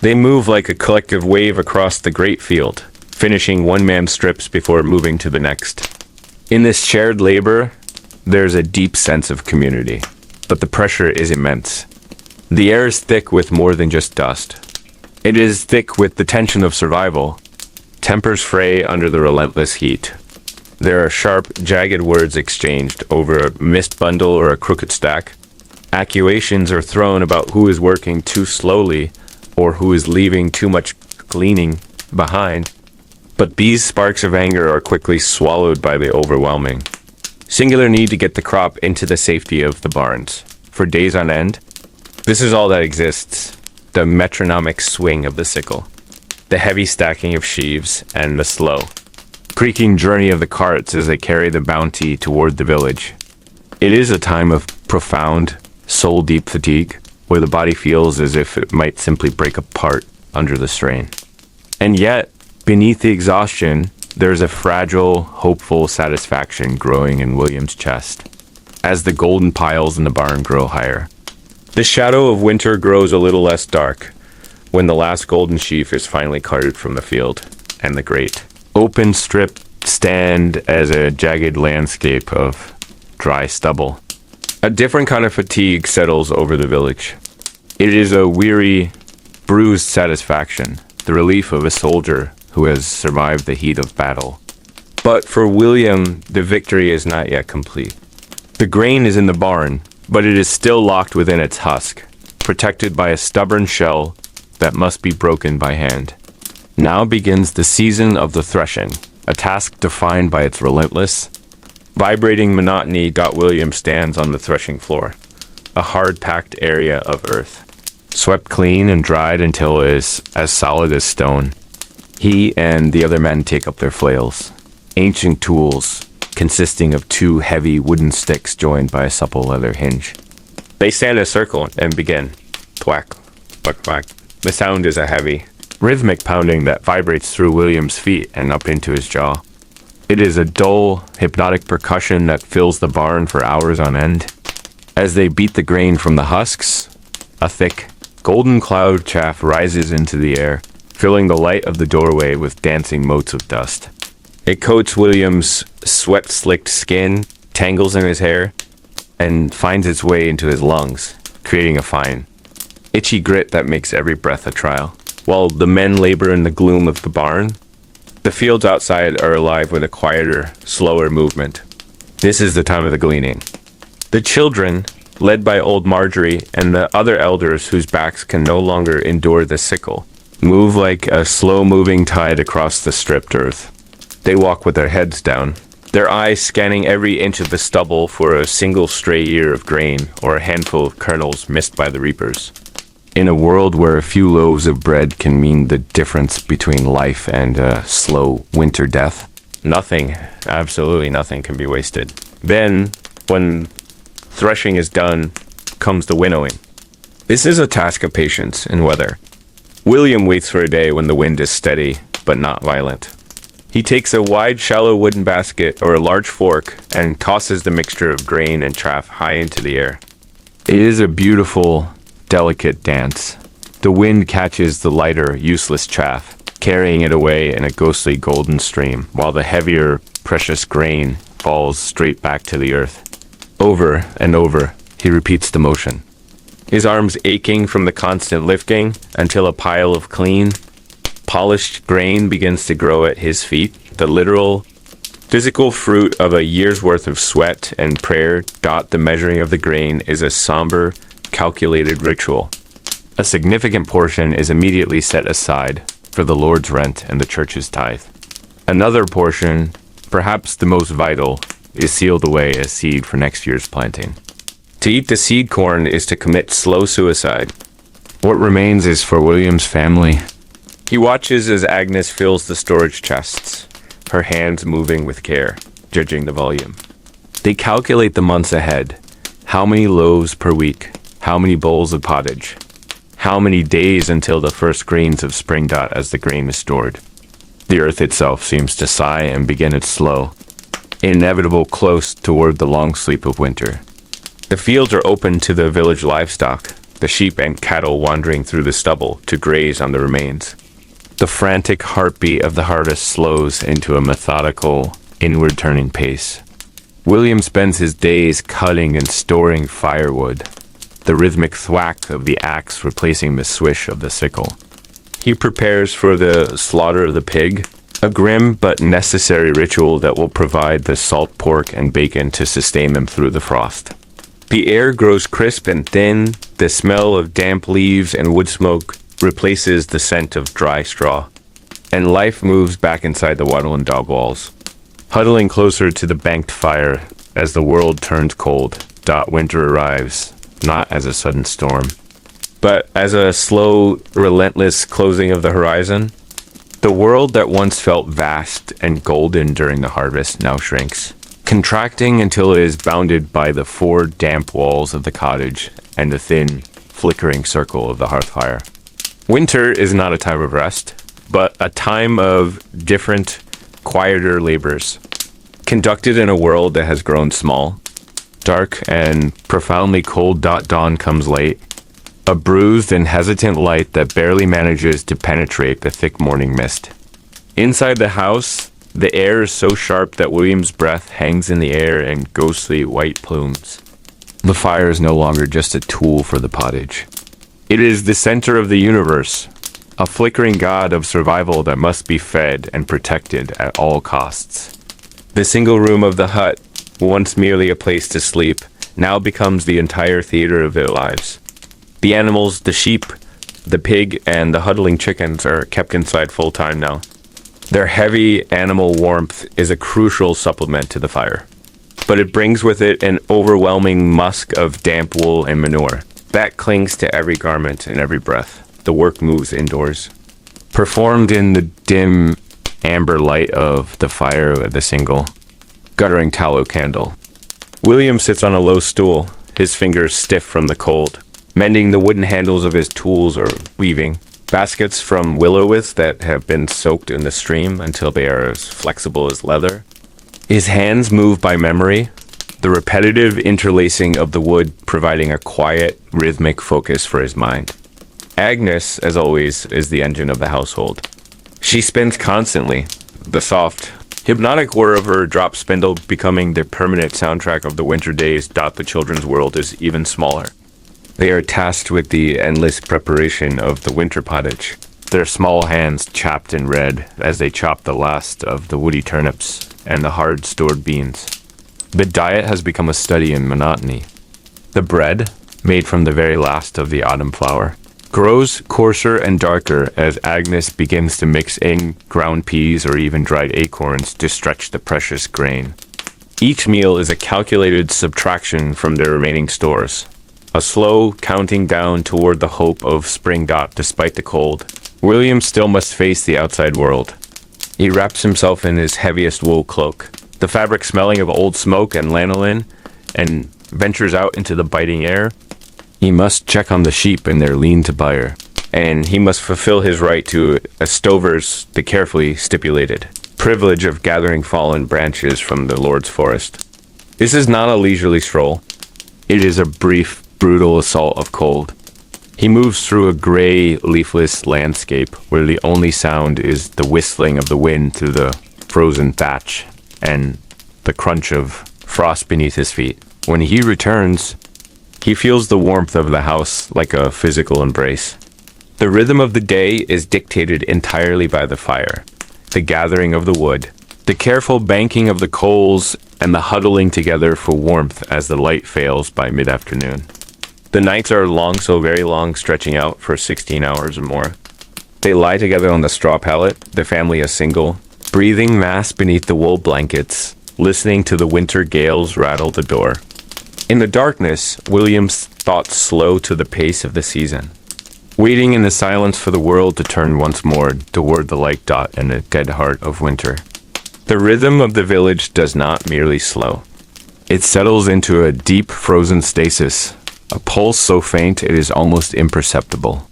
They move like a collective wave across the great field, finishing one-man strips before moving to the next. In this shared labor, there's a deep sense of community, but the pressure is immense. The air is thick with more than just dust. It is thick with the tension of survival. Tempers fray under the relentless heat. There are sharp, jagged words exchanged over a missed bundle or a crooked stack. Accusations are thrown about who is working too slowly or who is leaving too much gleaning behind. But these sparks of anger are quickly swallowed by the overwhelming singular need to get the crop into the safety of the barns for days on end. This is all that exists: the metronomic swing of the sickle, the heavy stacking of sheaves, and the slow, creaking journey of the carts as they carry the bounty toward the village. It is a time of profound, soul-deep fatigue, where the body feels as if it might simply break apart under the strain. And yet, beneath the exhaustion, there's a fragile, hopeful satisfaction growing in William's chest, as the golden piles in the barn grow higher. The shadow of winter grows a little less dark when the last golden sheaf is finally carted from the field, and the great open strip stand as a jagged landscape of dry stubble. A different kind of fatigue settles over the village. It is a weary, bruised satisfaction, the relief of a soldier who has survived the heat of battle. But for William, the victory is not yet complete. The grain is in the barn, but it is still locked within its husk, protected by a stubborn shell that must be broken by hand. Now begins the season of the threshing, a task defined by its relentless, vibrating monotony. William stands on the threshing floor, a hard-packed area of earth, swept clean and dried until it is as solid as stone. He and the other men take up their flails, ancient tools consisting of two heavy wooden sticks joined by a supple leather hinge. They stand in a circle and begin. Thwack, thwack, thwack. The sound is a heavy, rhythmic pounding that vibrates through William's feet and up into his jaw. It is a dull, hypnotic percussion that fills the barn for hours on end. As they beat the grain from the husks, a thick, golden cloud chaff rises into the air, filling the light of the doorway with dancing motes of dust. It coats William's sweat-slicked skin, tangles in his hair, and finds its way into his lungs, creating a fine, itchy grit that makes every breath a trial. While the men labor in the gloom of the barn, the fields outside are alive with a quieter, slower movement. This is the time of the gleaning. The children, led by old Marjorie and the other elders whose backs can no longer endure the sickle, move like a slow-moving tide across the stripped earth. They walk with their heads down, their eyes scanning every inch of the stubble for a single stray ear of grain or a handful of kernels missed by the reapers. In a world where a few loaves of bread can mean the difference between life and a slow winter death, nothing, absolutely nothing can be wasted. Then, when threshing is done, comes the winnowing. This is a task of patience and weather. William waits for a day when the wind is steady, but not violent. He takes a wide, shallow wooden basket or a large fork and tosses the mixture of grain and chaff high into the air. It is a beautiful, delicate dance. The wind catches the lighter, useless chaff, carrying it away in a ghostly golden stream, while the heavier, precious grain falls straight back to the earth. Over and over, he repeats the motion, his arms aching from the constant lifting until a pile of clean, polished grain begins to grow at his feet. The literal, physical fruit of a year's worth of sweat and prayer. The measuring of the grain is a somber, calculated ritual. A significant portion is immediately set aside for the Lord's rent and the church's tithe. Another portion, perhaps the most vital, is sealed away as seed for next year's planting. To eat the seed corn is to commit slow suicide. What remains is for William's family. He watches as Agnes fills the storage chests, her hands moving with care, judging the volume. They calculate the months ahead. How many loaves per week? How many bowls of pottage? How many days until the first grains of spring? As the grain is stored. The earth itself seems to sigh and begin its slow, inevitable close toward the long sleep of winter. The fields are open to the village livestock, the sheep and cattle wandering through the stubble to graze on the remains. The frantic heartbeat of the harvest slows into a methodical, inward-turning pace. William spends his days cutting and storing firewood, the rhythmic thwack of the axe replacing the swish of the sickle. He prepares for the slaughter of the pig, a grim but necessary ritual that will provide the salt pork and bacon to sustain them through the frost. The air grows crisp and thin, the smell of damp leaves and wood smoke replaces the scent of dry straw, and life moves back inside the wattle and daub walls. Huddling closer to the banked fire as the world turns cold, winter arrives, not as a sudden storm, but as a slow, relentless closing of the horizon. The world that once felt vast and golden during the harvest now shrinks, contracting until it is bounded by the four damp walls of the cottage and the thin, flickering circle of the hearth fire. Winter is not a time of rest, but a time of different, quieter labors, conducted in a world that has grown small. Dark and profoundly cold. Dawn comes late, a bruised and hesitant light that barely manages to penetrate the thick morning mist. Inside the house, the air is so sharp that William's breath hangs in the air in ghostly white plumes. The fire is no longer just a tool for the pottage. It is the center of the universe, a flickering god of survival that must be fed and protected at all costs. The single room of the hut, once merely a place to sleep, now becomes the entire theater of their lives. The animals, the sheep, the pig, and the huddling chickens are kept inside full-time now. Their heavy animal warmth is a crucial supplement to the fire, but it brings with it an overwhelming musk of damp wool and manure that clings to every garment and every breath. The work moves indoors. Performed in the dim amber light of the fire with a single guttering tallow candle. William sits on a low stool, his fingers stiff from the cold, mending the wooden handles of his tools or weaving baskets from willow withes that have been soaked in the stream until they are as flexible as leather. His hands move by memory, the repetitive interlacing of the wood providing a quiet, rhythmic focus for his mind. Agnes, as always, is the engine of the household. She spins constantly, the soft, hypnotic whir of her drop spindle becoming the permanent soundtrack of the winter days. The children's world is even smaller. They are tasked with the endless preparation of the winter pottage, their small hands chapped and red as they chop the last of the woody turnips and the hard stored beans. The diet has become a study in monotony. The bread, made from the very last of the autumn flour, grows coarser and darker as Agnes begins to mix in ground peas or even dried acorns to stretch the precious grain. Each meal is a calculated subtraction from their remaining stores, a slow counting down toward the hope of spring. Despite the cold, William still must face the outside world. He wraps himself in his heaviest wool cloak, the fabric smelling of old smoke and lanolin, and ventures out into the biting air. He must check on the sheep in their lean to byre, and he must fulfill his right to a stover's, the carefully stipulated, privilege of gathering fallen branches from the Lord's forest. This is not a leisurely stroll. It is a brief, brutal assault of cold. He moves through a gray, leafless landscape where the only sound is the whistling of the wind through the frozen thatch and the crunch of frost beneath his feet. When he returns, he feels the warmth of the house like a physical embrace. The rhythm of the day is dictated entirely by the fire, the gathering of the wood, the careful banking of the coals, and the huddling together for warmth as the light fails by mid-afternoon. The nights are long, so very long, stretching out for 16 hours or more. They lie together on the straw pallet, the family a single, breathing mass beneath the wool blankets, listening to the winter gales rattle the door. In the darkness, William's thoughts slow to the pace of the season, waiting in the silence for the world to turn once more toward the light and the dead heart of winter. The rhythm of the village does not merely slow. It settles into a deep frozen stasis, a pulse so faint it is almost imperceptible.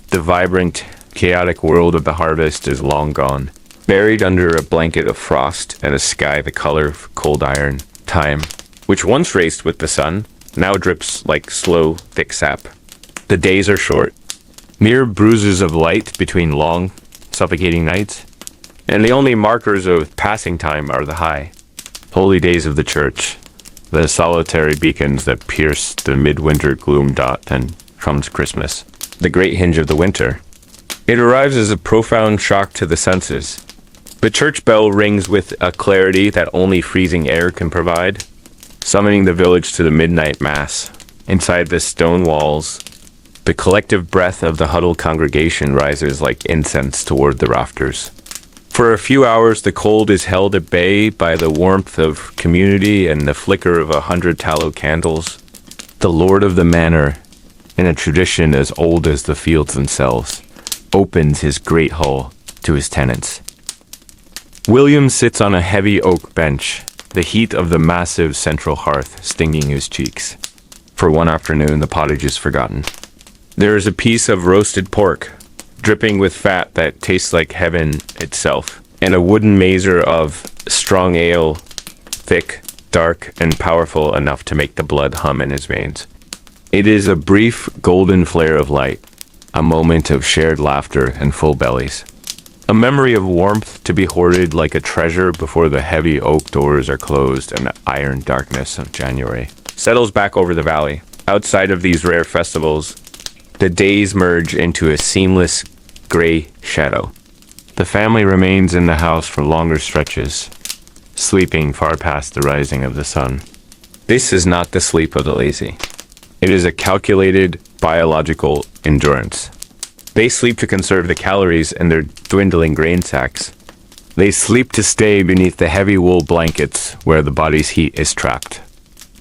The vibrant, chaotic world of the harvest is long gone, buried under a blanket of frost and a sky the color of cold iron. Time, which once raced with the sun, now drips like slow, thick sap. The days are short, mere bruises of light between long, suffocating nights, and the only markers of passing time are the high, holy days of the church, the solitary beacons that pierce the midwinter gloom. And comes Christmas, the great hinge of the winter. It arrives as a profound shock to the senses. The church bell rings with a clarity that only freezing air can provide, summoning the village to the midnight mass. Inside the stone walls, the collective breath of the huddled congregation rises like incense toward the rafters. For a few hours, the cold is held at bay by the warmth of community and the flicker of 100 tallow candles. The lord of the manor, in a tradition as old as the fields themselves, opens his great hall to his tenants. William sits on a heavy oak bench, the heat of the massive central hearth stinging his cheeks. For one afternoon, the pottage is forgotten. There is a piece of roasted pork, dripping with fat that tastes like heaven itself, and a wooden mazer of strong ale, thick, dark, and powerful enough to make the blood hum in his veins. It is a brief golden flare of light, a moment of shared laughter and full bellies. A memory of warmth to be hoarded like a treasure before the heavy oak doors are closed and the iron darkness of January settles back over the valley. Outside of these rare festivals, the days merge into a seamless gray shadow. The family remains in the house for longer stretches, sleeping far past the rising of the sun. This is not the sleep of the lazy. It is a calculated biological endurance. They sleep to conserve the calories in their dwindling grain sacks. They sleep to stay beneath the heavy wool blankets where the body's heat is trapped.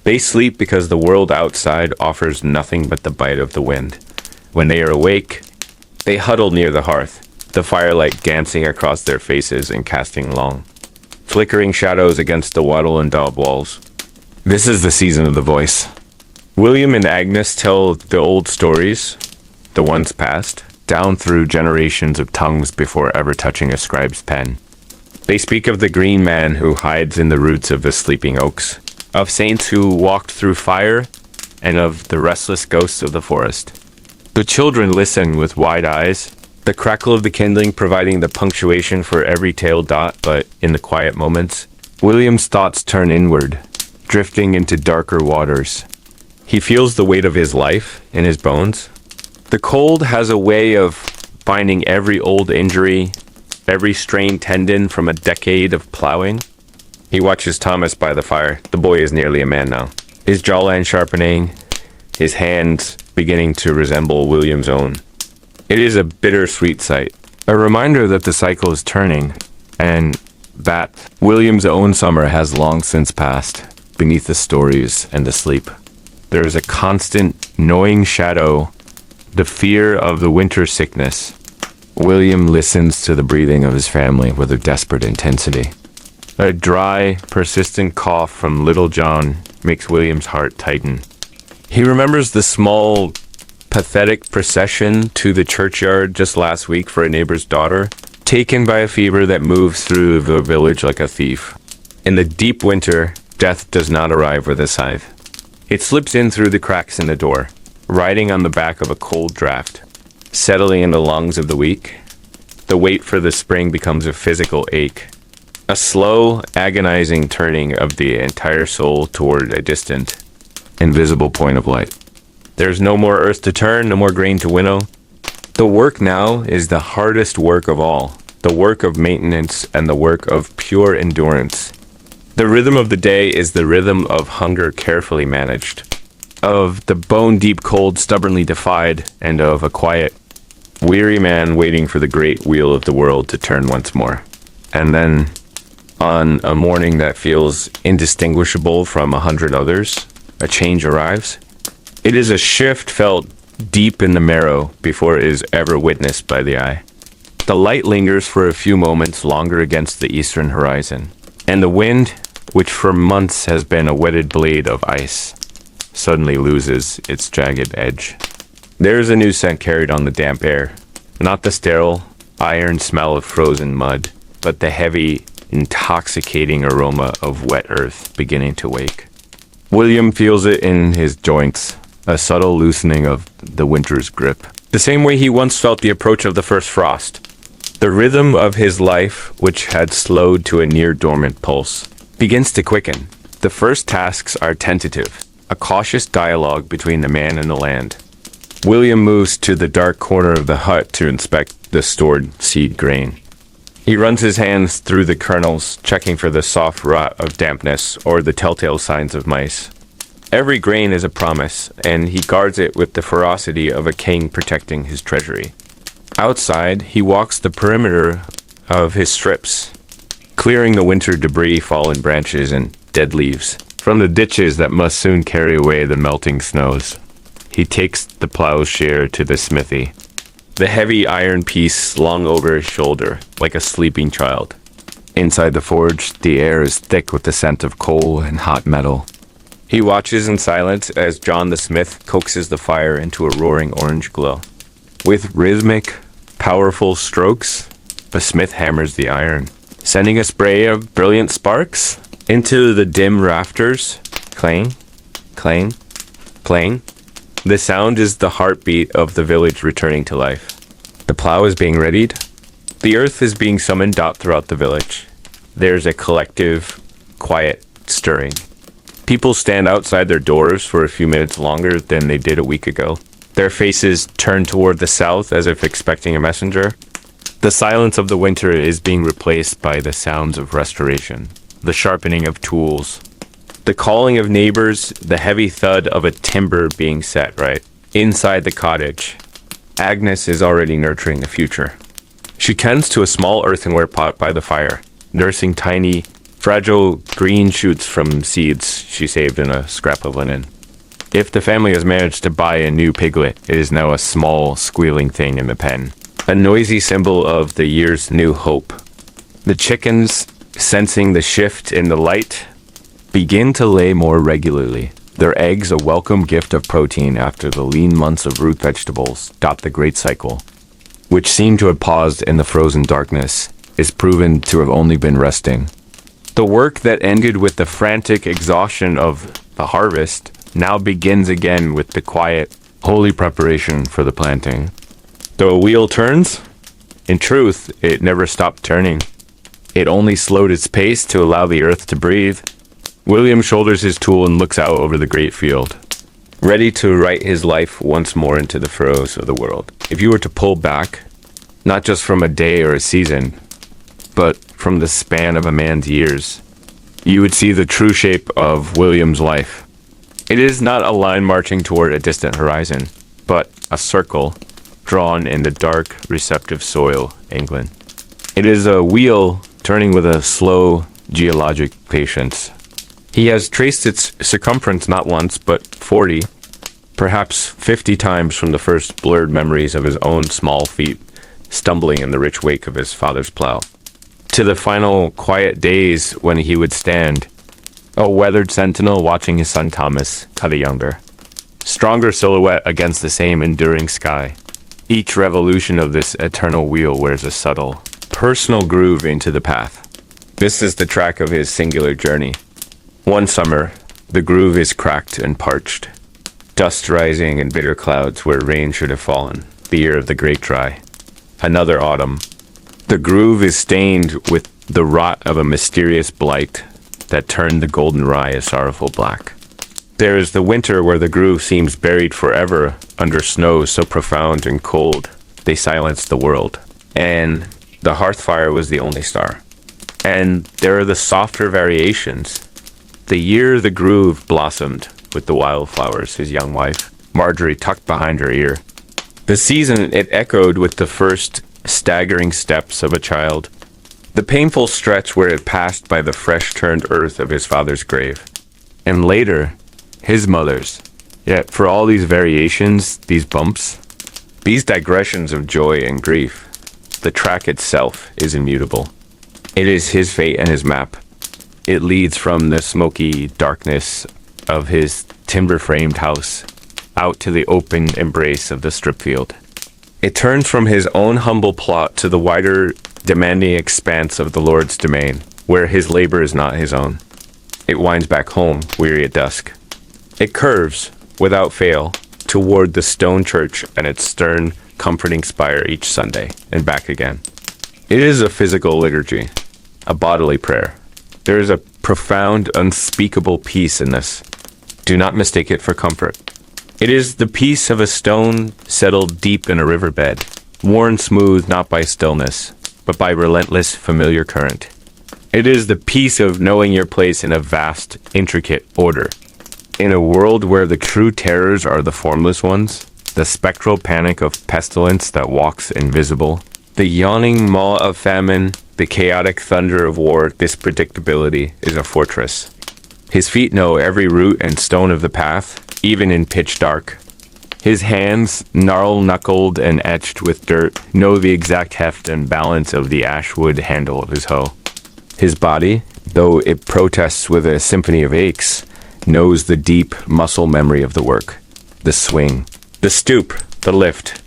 They sleep because the world outside offers nothing but the bite of the wind. When they are awake, they huddle near the hearth, the firelight dancing across their faces and casting long, flickering shadows against the wattle and daub walls. This is the season of the voice. William and Agnes tell the old stories, the ones past, down through generations of tongues before ever touching a scribe's pen. They speak of the green man who hides in the roots of the sleeping oaks, of saints who walked through fire, and of the restless ghosts of the forest. The children listen with wide eyes, the crackle of the kindling providing the punctuation for every tail dot, but in the quiet moments, William's thoughts turn inward, drifting into darker waters. He feels the weight of his life in his bones. The cold has a way of binding every old injury, every strained tendon from a decade of plowing. He watches Thomas by the fire. The boy is nearly a man now. His jawline sharpening, his hands beginning to resemble William's own. It is a bittersweet sight, a reminder that the cycle is turning, and that William's own summer has long since passed beneath the stories and the sleep. There is a constant, gnawing shadow, the fear of the winter sickness. William listens to the breathing of his family with a desperate intensity. A dry, persistent cough from Little John makes William's heart tighten. He remembers the small, pathetic procession to the churchyard just last week for a neighbor's daughter, taken by a fever that moves through the village like a thief. In the deep winter, death does not arrive with a scythe. It slips in through the cracks in the door, riding on the back of a cold draft, settling in the lungs of the weak. The wait for the spring becomes a physical ache, a slow, agonizing turning of the entire soul toward a distant, invisible point of light. There's no more earth to turn, no more grain to winnow. The work now is the hardest work of all, the work of maintenance and the work of pure endurance. The rhythm of the day is the rhythm of hunger carefully managed, of the bone-deep cold stubbornly defied, and of a quiet, weary man waiting for the great wheel of the world to turn once more. And then, on a morning that feels indistinguishable from 100 others, a change arrives. It is a shift felt deep in the marrow before it is ever witnessed by the eye. The light lingers for a few moments longer against the eastern horizon, and the wind, which for months has been a wetted blade of ice, suddenly loses its jagged edge. There is a new scent carried on the damp air, not the sterile, iron smell of frozen mud, but the heavy, intoxicating aroma of wet earth beginning to wake. William feels it in his joints, a subtle loosening of the winter's grip, the same way he once felt the approach of the first frost. The rhythm of his life, which had slowed to a near-dormant pulse, begins to quicken. The first tasks are tentative, a cautious dialogue between the man and the land. William moves to the dark corner of the hut to inspect the stored seed grain. He runs his hands through the kernels, checking for the soft rot of dampness or the telltale signs of mice. Every grain is a promise, and he guards it with the ferocity of a king protecting his treasury. Outside, he walks the perimeter of his strips, clearing the winter debris, fallen branches, and dead leaves from the ditches that must soon carry away the melting snows. He takes the plowshare to the smithy, the heavy iron piece slung over his shoulder like a sleeping child. Inside the forge, the air is thick with the scent of coal and hot metal. He watches in silence as John the smith coaxes the fire into a roaring orange glow. With rhythmic, powerful strokes, the smith hammers the iron, sending a spray of brilliant sparks into the dim rafters. Clang, clang, clang. The sound is the heartbeat of the village returning to life. The plow is being readied. The earth is being summoned out throughout the village. There's a collective, quiet stirring. People stand outside their doors for a few minutes longer than they did a week ago. Their faces turn toward the south as if expecting a messenger. The silence of the winter is being replaced by the sounds of restoration. the sharpening of tools, the calling of neighbors, the heavy thud of a timber being set right. Inside the cottage, Agnes is already nurturing the future. She tends to a small earthenware pot by the fire, nursing tiny, fragile green shoots from seeds she saved in a scrap of linen. If the family has managed to buy a new piglet, it is now a small, squealing thing in the pen, a noisy symbol of the year's new hope. The chickens, sensing the shift in the light, begin to lay more regularly. Their eggs, a welcome gift of protein after the lean months of root vegetables, dot the great cycle, which seemed to have paused in the frozen darkness, is proven to have only been resting. The work that ended with the frantic exhaustion of the harvest now begins again with the quiet, holy preparation for the planting. The wheel turns. In truth, it never stopped turning. It only slowed its pace to allow the earth to breathe. William shoulders his tool and looks out over the great field, ready to write his life once more into the furrows of the world. If you were to pull back, not just from a day or a season, but from the span of a man's years, you would see the true shape of William's life. It is not a line marching toward a distant horizon, but a circle drawn in the dark, receptive soil, England. It is a wheel turning with a slow, geologic patience. He has traced its circumference not once, but 40, perhaps 50 times from the first blurred memories of his own small feet stumbling in the rich wake of his father's plow, to the final quiet days when he would stand, a weathered sentinel watching his son Thomas cut a younger, stronger silhouette against the same enduring sky. Each revolution of this eternal wheel wears a subtle, personal groove into the path. This is the track of his singular journey. One summer, the groove is cracked and parched, dust rising in bitter clouds where rain should have fallen, the year of the great dry. Another autumn, the groove is stained with the rot of a mysterious blight that turned the golden rye a sorrowful black. There is the winter where the groove seems buried forever under snows so profound and cold they silenced the world, and the hearth fire was the only star. And there are the softer variations. The year the groove blossomed with the wildflowers, his young wife, Marjorie, tucked behind her ear. The season it echoed with the first staggering steps of a child. The painful stretch where it passed by the fresh-turned earth of his father's grave. And later, his mother's. Yet for all these variations, these bumps, these digressions of joy and grief, the track itself is immutable. It is his fate and his map. It leads from the smoky darkness of his timber-framed house out to the open embrace of the strip field. It turns from his own humble plot to the wider, demanding expanse of the Lord's domain, where his labor is not his own. It winds back home, weary at dusk. It curves, without fail, toward the stone church and its stern, comforting spire each Sunday, and back again. It is a physical liturgy, a bodily prayer. There is a profound, unspeakable peace in this. Do not mistake it for comfort. It is the peace of a stone settled deep in a riverbed, worn smooth not by stillness, but by relentless, familiar current. It is the peace of knowing your place in a vast, intricate order. In a world where the true terrors are the formless ones, the spectral panic of pestilence that walks invisible, the yawning maw of famine, the chaotic thunder of war, this predictability is a fortress. His feet know every root and stone of the path, even in pitch dark. His hands, gnarl-knuckled and etched with dirt, know the exact heft and balance of the ash-wood handle of his hoe. His body, though it protests with a symphony of aches, knows the deep muscle memory of the work, the swing, the stoop, the lift.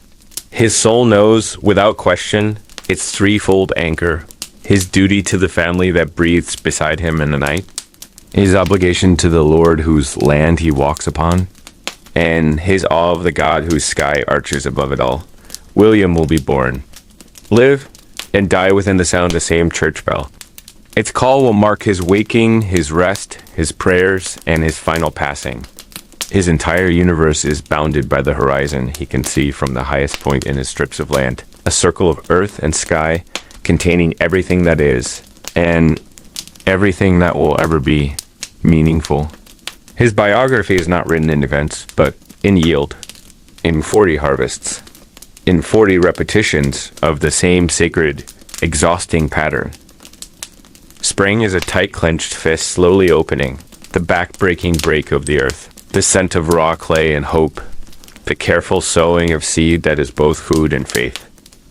His soul knows, without question, its threefold anchor, his duty to the family that breathes beside him in the night, his obligation to the Lord whose land he walks upon, and his awe of the God whose sky arches above it all. William will be born, live, and die within the sound of the same church bell. Its call will mark his waking, his rest, his prayers, and his final passing. His entire universe is bounded by the horizon he can see from the highest point in his strips of land, a circle of earth and sky containing everything that is, and everything that will ever be meaningful. His biography is not written in events, but in yield, in 40 harvests, in 40 repetitions of the same sacred, exhausting pattern. Spring is a tight-clenched fist slowly opening, the back-breaking break of the earth, the scent of raw clay and hope, the careful sowing of seed that is both food and faith.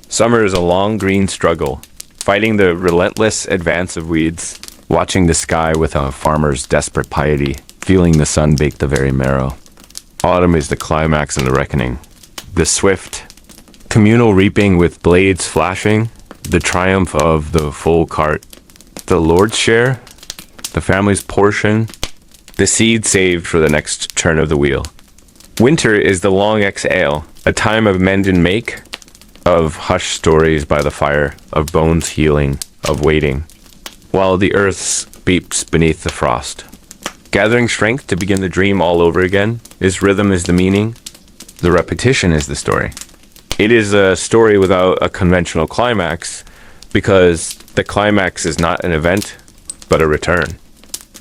Summer is a long green struggle, fighting the relentless advance of weeds, watching the sky with a farmer's desperate piety, feeling the sun bake the very marrow. Autumn is the climax and the reckoning, the swift, communal reaping with blades flashing, the triumph of the full cart, the Lord's share, the family's portion, the seed saved for the next turn of the wheel. Winter is the long exhale, a time of mend and make, of hushed stories by the fire, of bones healing, of waiting, while the earth beeps beneath the frost. Gathering strength to begin the dream all over again. Its rhythm is the meaning. The repetition is the story. It is a story without a conventional climax, because the climax is not an event, but a return.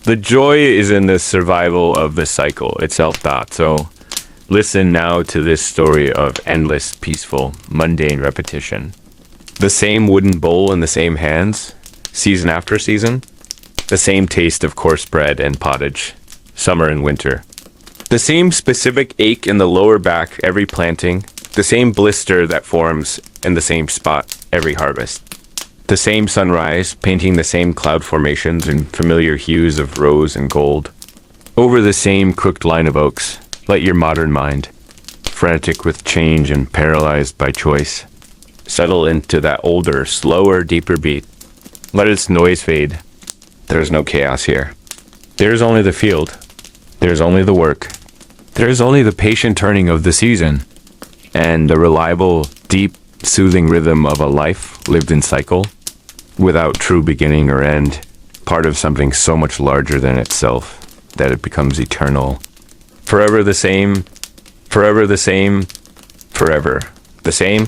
The joy is in the survival of the cycle itself. So listen now to this story of endless, peaceful, mundane repetition. The same wooden bowl in the same hands, season after season. The same taste of coarse bread and pottage, summer and winter. The same specific ache in the lower back every planting. The same blister that forms in the same spot every harvest. The same sunrise, painting the same cloud formations in familiar hues of rose and gold. Over the same crooked line of oaks, let your modern mind, frantic with change and paralyzed by choice, settle into that older, slower, deeper beat. Let its noise fade. There is no chaos here. There is only the field. There is only the work. There is only the patient turning of the season, and the reliable, deep, soothing rhythm of a life lived in cycle, without true beginning or end, part of something so much larger than itself, that it becomes eternal. Forever the same, forever the same, forever the same.